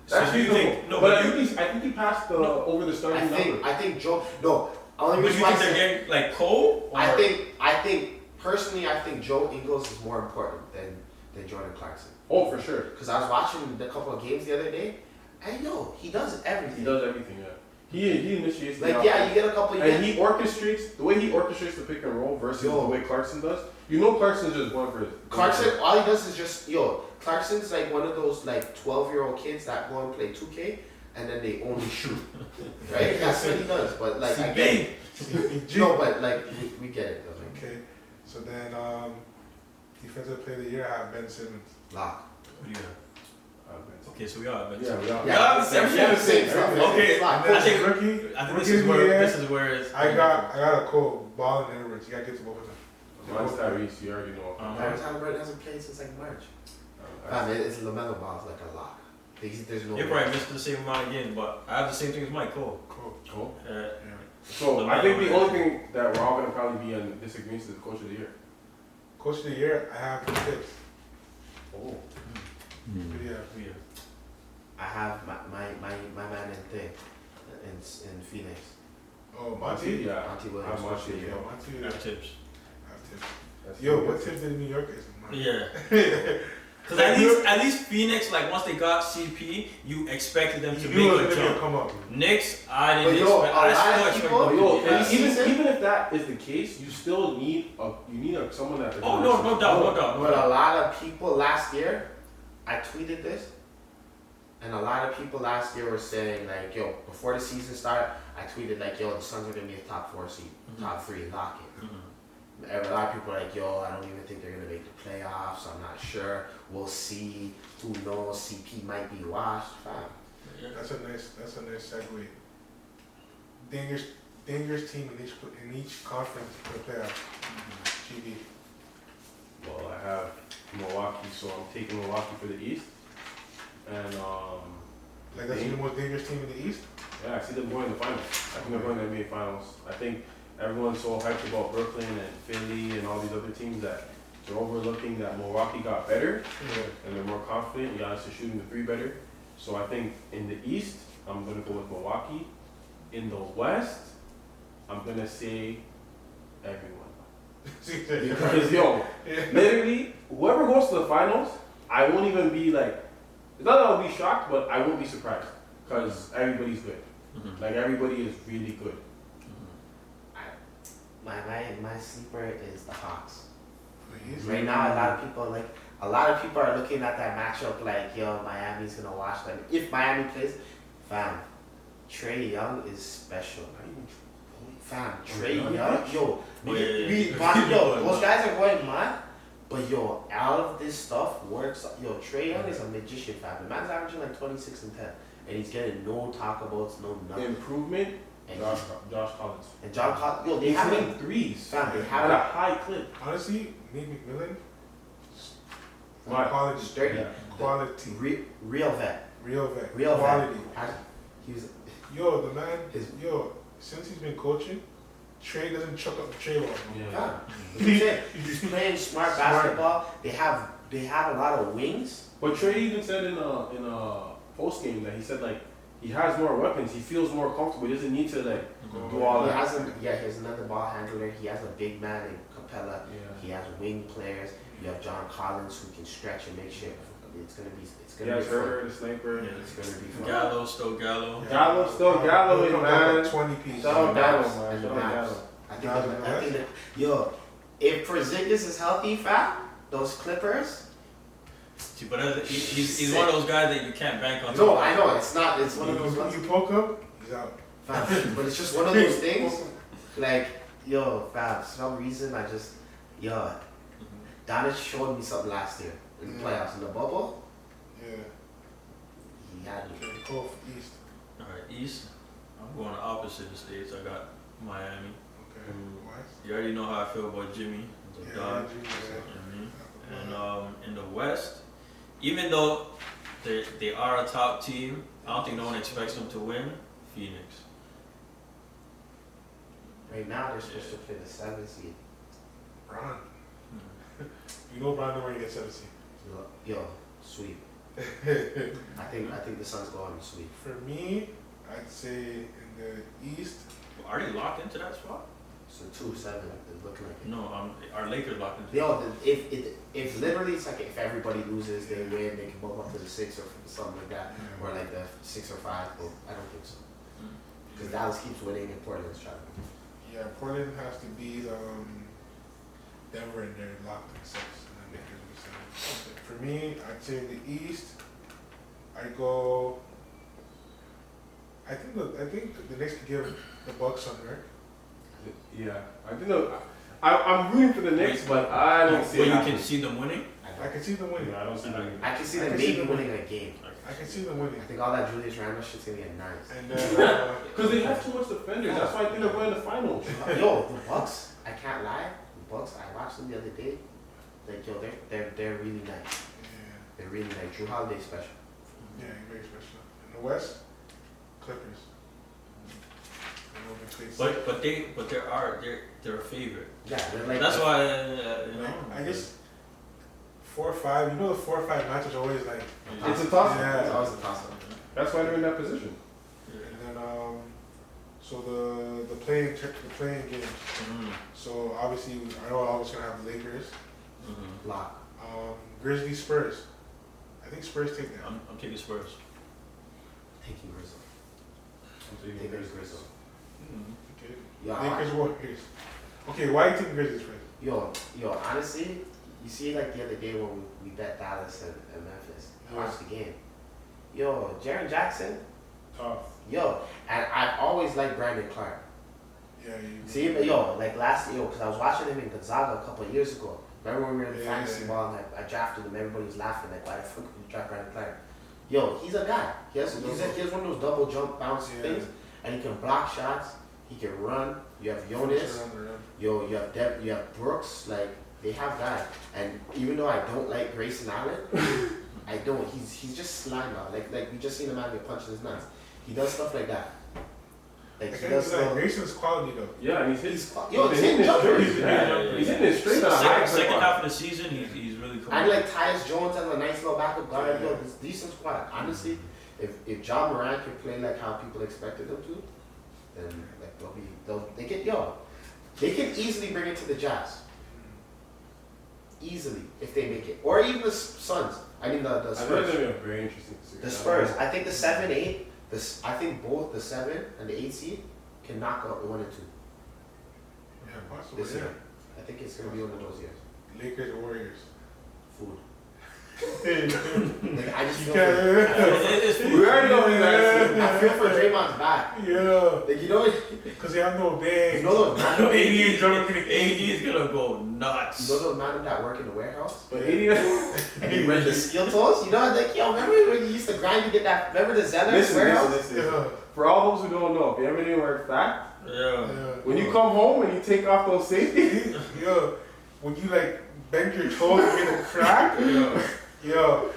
That's So you reasonable. think? No, but but I you. think he passed the over the starting number. I think Joe. No. Only But you reason why I think they're say- getting like Cole? Or? I think personally, I think Joe Ingles is more important than Jordan Clarkson. Oh, for sure. Because I was watching a couple of games the other day, and he does everything. He does everything. Yeah. He initiates. The Like offense. you get a couple. And he orchestrates the way he orchestrates the pick and roll versus Yo. the way Clarkson does. You know, Clarkson's just going for it. Clarkson, all he does is just Clarkson's like one of those like 12-year-old kids that go and play 2K and then they only shoot. Right? That's what he does. But like I get it. No, but like we get it though. Like, Okay. So then, Defensive Player of the Year, I have Ben Simmons. lock. Yeah. Okay, so we all have Ben. Yeah, we are. Yeah, same shit. Okay, Lock. I think Rookie. I think Rookie this is of the where Year, this is where it's. I got a quote. Ball and Edwards. You gotta get to both of them. Mine's Tyrese. You already know. Tyrese Halliburton hasn't played since like March. It's LaMelo Ball's like a lock. There's no. You probably missed the same amount again, but I have the same thing as Mike Cole. Cool. Yeah. So I think the only thing that we're all gonna probably be in disagreement is the Coach of the Year. Coach of the Year, I have Tips. Oh. Yeah. Yeah. I have my man in thing in Phoenix. Oh, Monty. Yeah. Monty I Williams. have Monty. Yeah, Yeah. Monty. I have tips. I have Tips. That's Yo, the what good Tips did New York is? Yeah. Because at least Phoenix, like once they got CP, you expected them to You make knew it a was gonna jump. come up. Knicks, I But didn't yo, expect. a I lot still of expect people- them to Yo, be bad. even if that is the case, you still need someone that. Oh no doubt. But a lot of people last year, I tweeted this, and a lot of people last year were saying like, yo, before the season started, I tweeted like, yo, the Suns are gonna be a top 4 seed, top 3, lock it. And a lot of people are like, yo, I don't even think they're gonna make the playoffs. I'm not sure. We'll see. Who knows? CP might be washed. Fine. That's a nice segue. Dangerous team in each conference for the playoffs. GB. Well, I have Milwaukee, so I'm taking Milwaukee for the East. And Like that's the most dangerous team in the East. yeah, I see them going to the finals. I think they're going to the NBA finals. I think everyone's so hyped about Brooklyn and Philly and all these other teams that they're overlooking that Milwaukee got better and they're more confident. Giannis is shooting the 3 better. So I think in the East, I'm going to go with Milwaukee. In the West, I'm going to say everyone. Because, yo, literally, whoever goes to the finals, I won't even be like, it's not that I'll be shocked, but I won't be surprised. Because everybody's good. Like, everybody is really good. My sleeper is the Hawks. Right now, a lot of people are looking at that matchup like, yo, Miami's gonna wash them. If Miami plays, fam, Trae Young is special. Fam, Trae Young, yo, those guys are going mad, but yo, all of this stuff works. Yo, Trae Young is a magician, fam. The man's averaging like 26 and 10, and he's getting no talkabouts, no nothing. Improvement, And Josh Collins. And John Collins, yo, they He's have hitting him. threes Fam, they at have a high clip. Honestly, Nate McMillan. Right. Quality. Sturdy. Yeah. Quality. Real vet. Real vet. Real Quality. vet. He was. Yo, the man. Since he's been coaching, Trey doesn't chuck up the tray ball. Yeah. He's playing smart basketball. They have a lot of wings. But Trae even said in a post game that he said like he has more weapons. He feels more comfortable. He doesn't need to like do all He that. has another ball handler. He has a big man in Capella. Yeah. He has wing players. You have John Collins who can stretch and make shit. it's gonna be Yeah, fun. Herder, the sniper. Yeah. It's gonna be fun. Gallo, still Gallo. Gallo, still Gallo, He'll come man. up with 20 pieces. Shout out Gallo, Mavs man. and the Shout out Mavs. Gallo. I think that, yo, if Porzingis is healthy, fat, those Clippers. See, but he's one of those guys that you can't bank on. No, I know it's not. It's one of those ones. You poke up, he's out. Fam, but it's just one of those things. Like, yo, fam, for some reason yo, Donis showed me something last year in the playoffs in the bubble. Yeah. He had me. Okay, Kofi East. Alright, East. I'm going the opposite of the states. I got Miami. Okay. Why? You already know how I feel about Jimmy. The dog. Jimmy, And in the West, even though they are a top team, I don't think no one expects them to win. Phoenix. Right now they're supposed to play the 7th seed. Bron. You know Bron where you get 7 seed. Yo, sweep. I think the Suns go on the sweep. For me, I'd say in the East. Are they locked into that spot? So 2-7 is looking like it. No, are Lakers locked into? Yo, if literally it's like if everybody loses, they win, they can bump up to the 6 or something like that, or like the 6 or 5. But I don't think so because Dallas keeps winning and Portland's trying. Yeah, Portland has to beat Denver and they're locked in 6, and then Lakers will be 7. For me, I'd say in the East, I go. I think the Knicks could give the Bucks some, right? Yeah, I don't know. I'm rooting for the Knicks, but I don't see But it you happening. can see them winning. I can see them winning. Yeah, I don't see them. I can see I them can see maybe them winning a game. I can see them winning. I think all that Julius Randle shit's gonna get nice. And then Because they have too much defenders. That's why I think they're going to the finals. Yo, the Bucks, I can't lie. The Bucks, I watched them the other day. Like, yo, they're really nice. yeah, They're really nice. Drew Holiday special. yeah, very special. In the West, Clippers. But they're a favorite. Yeah, they're like. That's why I guess 4 or 5. You know, the 4 or 5 matches are always like. It's a toss-up. Yeah. It's always a toss-up. That's why they're in that position. And then so the playing games. Mm-hmm. So obviously I know I was gonna have the Lakers. Mm-hmm. Lock. Grizzlies, Spurs. I think Spurs take that. I'm taking Spurs. Taking Grizzle. I'm taking Taking Grizzlies. Grizzle. Okay. Yeah. Lakers, Warriors. Okay, why you taking Grizzlies first? Yo, honestly, you see like the other day when we bet Dallas and Memphis. I watched the game. Yo, Jaren Jackson. Tough. Yo, and I've always liked Brandon Clark. Yeah, you. See, but yo, like last year, because I was watching him in Gonzaga a couple of years ago. Remember when we were in the fantasy ball and I drafted him, everybody was laughing, like, why the fuck would you draft Brandon Clark? Yo, he's a guy. He has one of those double jump bounce things, and he can block shots, he can run. You have Udonis, yo, you have Brooks, like, they have guys. And even though I don't like Grayson Allen, I don't. He's just slime now. Like we just seen him out get punched in his nuts. He does stuff like that. Like he does stuff. Grayson's quality though. Yeah, and he's hitting hitting his jumpers. straight. Yeah, he's hitting his straight on a high Second clip. half of the season, he's really cool. And like Tyus Jones as a nice little backup guard, yo, this decent squad. Honestly, if John Moran can play like how people expected him to, then like they can easily bring it to the Jazz. Easily, if they make it, or even the Suns. I mean the I think it's Spurs. gonna be a very interesting series. The Spurs. I think the 7-8. I think both the 7 and the 8 seed can knock out the 1 and 2 Yeah, possibly. this year. I think it's gonna be one of those years. Lakers or Warriors. Food. Hey, Like, I just you feel can't. We already know these guys. I feel for Draymond's back. Yeah. Like you know, Because they have no bang. you know those man, AD is gonna go nuts. you know those man that work in the warehouse. But 80. And he wear the steel toes. You know, like yo, remember when you used to grind to get that? Remember the Celitcs warehouse? Listen. Yeah. For all those who don't know, if you ever didn't work fact, Yeah. when you come home and you take off those safeties, Yeah. When you like bend your toes and get a crack. Yo.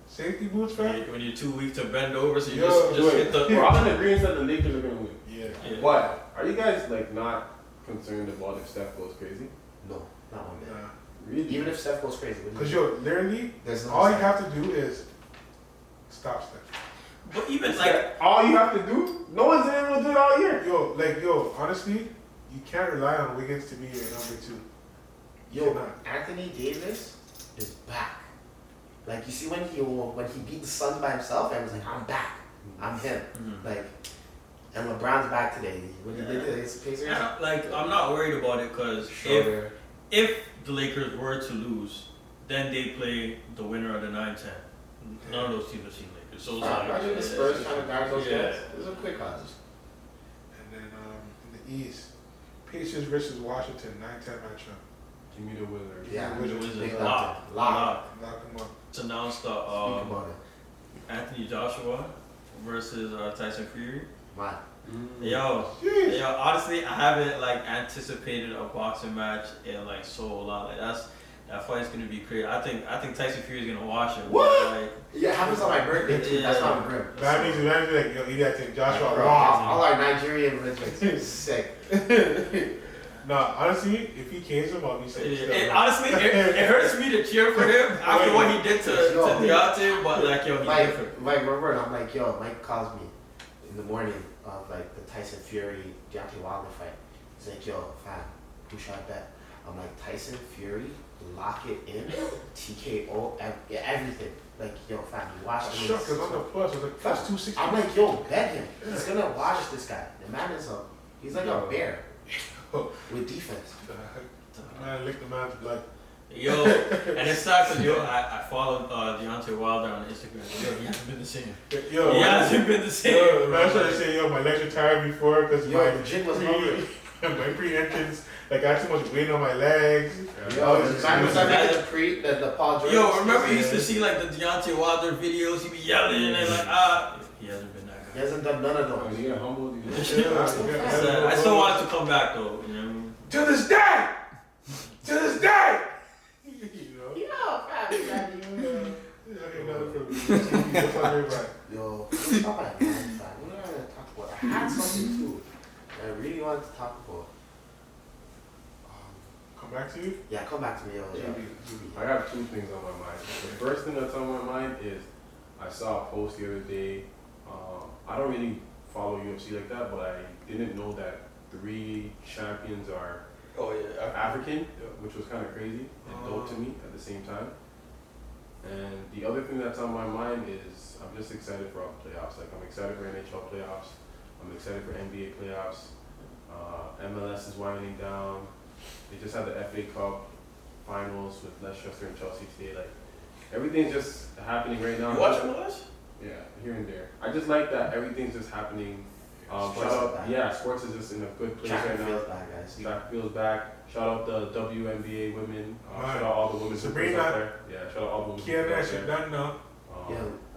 Safety boots, man. When you're too weak to bend over, so you Yo, just hit the. we're all in agreement that the Lakers are gonna win. Yeah. Yeah. But are you guys like not concerned about if Steph goes crazy? No, not one bit. Nah. Really? Even if Steph goes crazy, Because yo, literally, there's no all you Steph. have to do is stop Steph. But even It's like, like all you have to do. No one's been able to do it all year. Yo, honestly, you can't rely on Wiggins to be your number 2. You Yo, cannot. Anthony Davis is back. Like you see when he beat the Suns by himself, and was like, I'm back, I'm him. Like, and LeBron's back today. What he did against the Pacers. I'm not worried about it because if the Lakers were to lose, then they play the winner of the 9-10. None of those teams have seen Lakers. So it's imagine the Spurs trying to guard those guys. Those are quick odds. And then in the East, Pacers versus Washington, 9-10 matchup. Give me the Wizards. Yeah, Wizards. big Lock. Lock them up. It's announced Speak about it. Anthony Joshua versus Tyson Fury. Wow. Yo, honestly, I haven't like anticipated a boxing match in like so long. Like that fight's gonna be crazy. I think Tyson Fury's gonna wash him. What? Like, Yeah, it happens on my birthday too. That's not a grim. That means like, yo, you got to Joshua Wow, Ross. all our Nigerian regiments. Sick. Nah, honestly, if he cans him up, he said. honestly, it hurts me to cheer for him after what he did to Deontay, but like yo, he different. Like Robert, I'm like, yo, Mike calls me in the morning of like the Tyson Fury Deontay Wilder fight. He's like, yo, fam, who should I bet? I'm like, Tyson Fury, lock it in, TKO, everything. Like, yo, fam, you watch him. Sure, because on the plus, I was like, plus 260. I'm like, yo, bet him. He's gonna watch this guy. The man is he's like a bear with defense. Man, lick the man's blood. Yo, and it sucks because I followed Deontay Wilder on Instagram. Yo, he hasn't been the same. Yo, he hasn't been the same. Yo, the man started saying, yo, my legs are tired before because the gym was hungry. My pre-entrance, like I had too much weight on my legs. Yo, the Paul George. Yo, remember you used to see like the Deontay Wilder videos? He'd be yelling and like, he hasn't been that guy. He hasn't done none of those. Oh, you get humbled. I still want it to come back though. You know? To this day! To this day! You know? Yo, let's talk about man, fam. What are we gonna talk about? I had something too that I really wanted to talk about. Come back to you? Yeah, come back to me, yo. I have two things on my mind. The first thing that's on my mind is I saw a post the other day. I don't really follow UFC like that, but I didn't know that 3 champions are African, which was kind of crazy and dope to me at the same time. And the other thing that's on my mind is I'm just excited for all the playoffs. Like I'm excited for NHL playoffs. I'm excited for NBA playoffs. MLS is winding down. They just had the FA Cup finals with Leicester and Chelsea today. Like everything's just happening right now. You watch MLS? Yeah, here and there. I just like that everything's just happening. Sports is just in a good place right now. Feels back, guys. Track feels back. Shout out the WNBA women. Right. Shout out all the women Sabrina. out there. Yeah, shout out all the women. Kiana, she done now.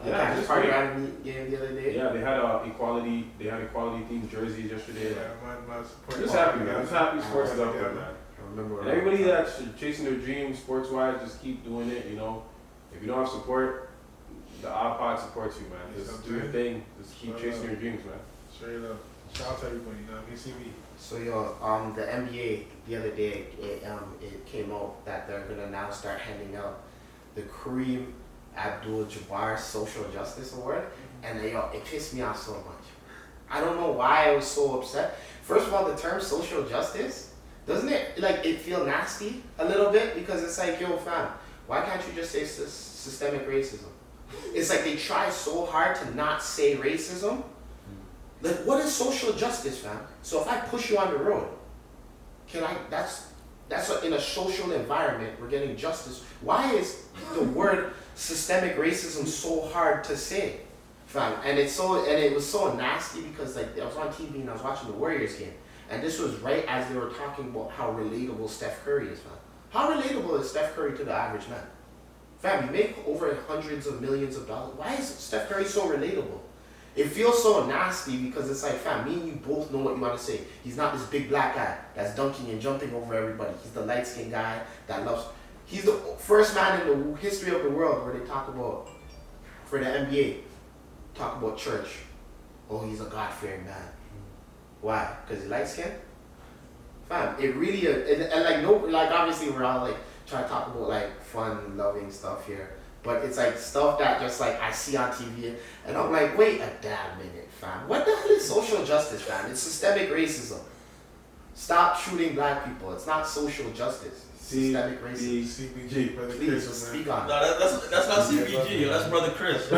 Yeah, just party great. game the other day. Yeah, they had equality. They had equality themed jerseys yesterday. My support. Just happy, man. Just happy sports is up there, man. I remember. And everybody that's chasing their dreams, sports wise, just keep doing it. You know, if you don't have support, the iPod supports you, man. Just do your thing. Just keep chasing your dreams, man. Straight up. Shout out to everybody, you know, BCB. So yo, the NBA the other day, it came out that they're gonna now start handing out the Kareem Abdul-Jabbar Social Justice Award, and it pissed me off so much. I don't know why I was so upset. First of all, the term social justice, doesn't it it feel nasty a little bit, because it's like, yo fam, why can't you just say systemic racism? It's like they try so hard to not say racism. Like, what is social justice, fam? So if I push you on the road, that's in a social environment, we're getting justice. Why is the word systemic racism so hard to say, fam? And it was so nasty because like I was on TV and I was watching the Warriors game, and this was right as they were talking about how relatable Steph Curry is, fam. How relatable is Steph Curry to the average man? Fam, you make over hundreds of millions of dollars. Why is Steph Curry so relatable? It feels so nasty because it's like, fam, me and you both know what you want to say. He's not this big black guy that's dunking and jumping over everybody. He's the light-skinned guy that loves... He's the first man in the history of the world where they talk about, for the NBA, talk about church. Oh, he's a God-fearing man. Why? Because he's light-skinned? Fam, it really... obviously we're all like trying to talk about like fun, loving stuff here. But it's like stuff that just like I see on TV and I'm like, wait a damn minute, fam. What the hell is social justice, fam? It's systemic racism. Stop shooting black people. It's not social justice. Systemic racism. CBG, brother Please Chris, man. speak on it. No, that's not CBG, yo. That's brother Chris.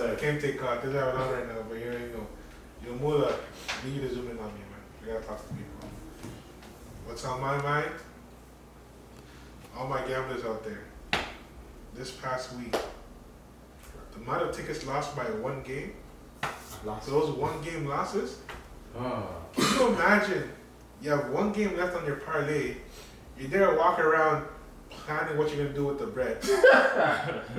I can't take card. This is out right now, but you ain't know. Yo, Mula, you need to zoom in on me, man. We gotta talk to people. What's on my mind? All my gamblers out there. This past week, the amount of tickets lost by one game, Lost. those one game losses, Oh. can you imagine you have one game left on your parlay, you're there walking around planning what you're gonna do with the bread.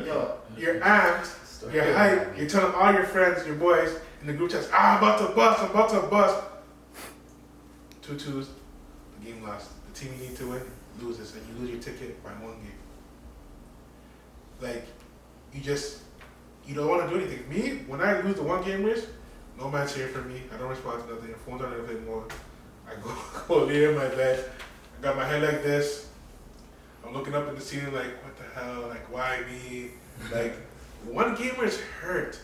Yo, You're amped, you're hyped, you're telling all your friends, your boys in the group chats, I'm about to bust. 2-2s, the game lost. The team you need to win loses, and you lose your ticket by one game. Like, you don't want to do anything. Me, when I lose the one game race, no man's here for me. I don't respond to nothing. The phone's on everything more. I go lay in my bed. I got my head like this. I'm looking up at the ceiling like, what the hell? Like, why me? Like, one gamers hurt.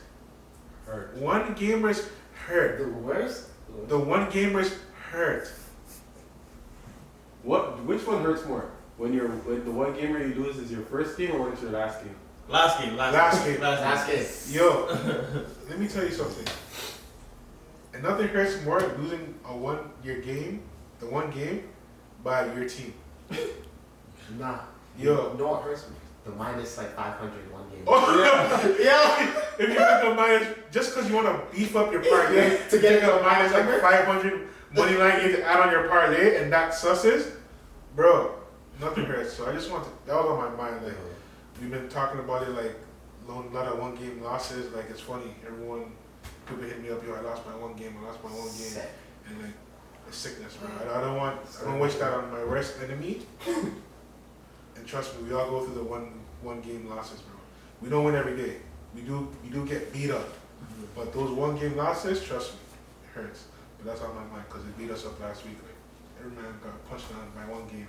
One gamers hurt. the worst? The one gamers hurt. Which one hurts more? When the one gamer you lose is your first game or when it's your last game? Last game. Last game. Yo, let me tell you something. And nothing hurts more than losing the one game by your team. Nah. Yo. You know what hurts me? The minus like 500 one game. Oh, Yeah. if you make a minus, just because you want to beef up your parlay To get a minus like number? 500 money line you have to add on your parlay, and that susses, bro, nothing hurts. So I just want to, that was on my mind. Like, we've been talking about it, like, a lot of one game losses. Like, it's funny. People hit me up, yo, I lost my one game. Sick. And like, it's sickness, bro. I don't wish that on my worst enemy. And trust me, we all go through the one game losses, bro. We don't win every day. We do get beat up. But those one game losses, trust me, it hurts. But that's on my mind because it beat us up last week. Like, every man got punched down by one game.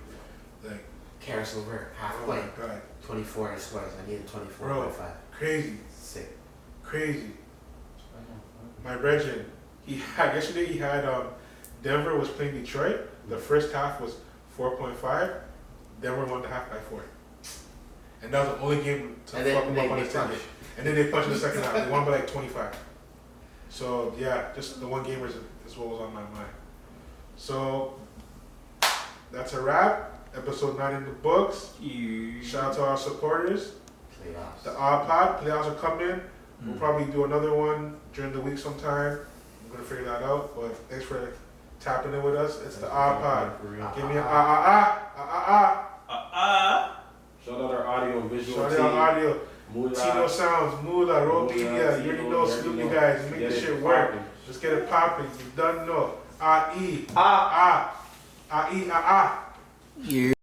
Like, Karis over oh halfway. my god. 24 scores. I needed 24.5. Crazy. Sick. Crazy. My brethren, yesterday he had Denver was playing Detroit. The first half was 4.5. Denver won the half by 4. And that was the only game to And fuck then them up on they the ticket. And then they punched in the second half. They won by like 25. So yeah, just the one gamers is what was on my mind. So that's a wrap. Episode 9 in the books. Shout out to our supporters. Playoffs. The Odd Pod playoffs are coming. We'll probably do another one during the week sometime. I'm gonna figure that out. But thanks for tapping in with us. It's the Odd Pod. For real. Give me a Shout out our audio and visual Shout team. out audio. Moolah. Tino Sounds, Moolah, Roll Moolah, Media. You already Tino, know. you Salute already you know. guys. Make Get this it shit work. poppin'. Let's get it popping. You done know. Ah. Yeah.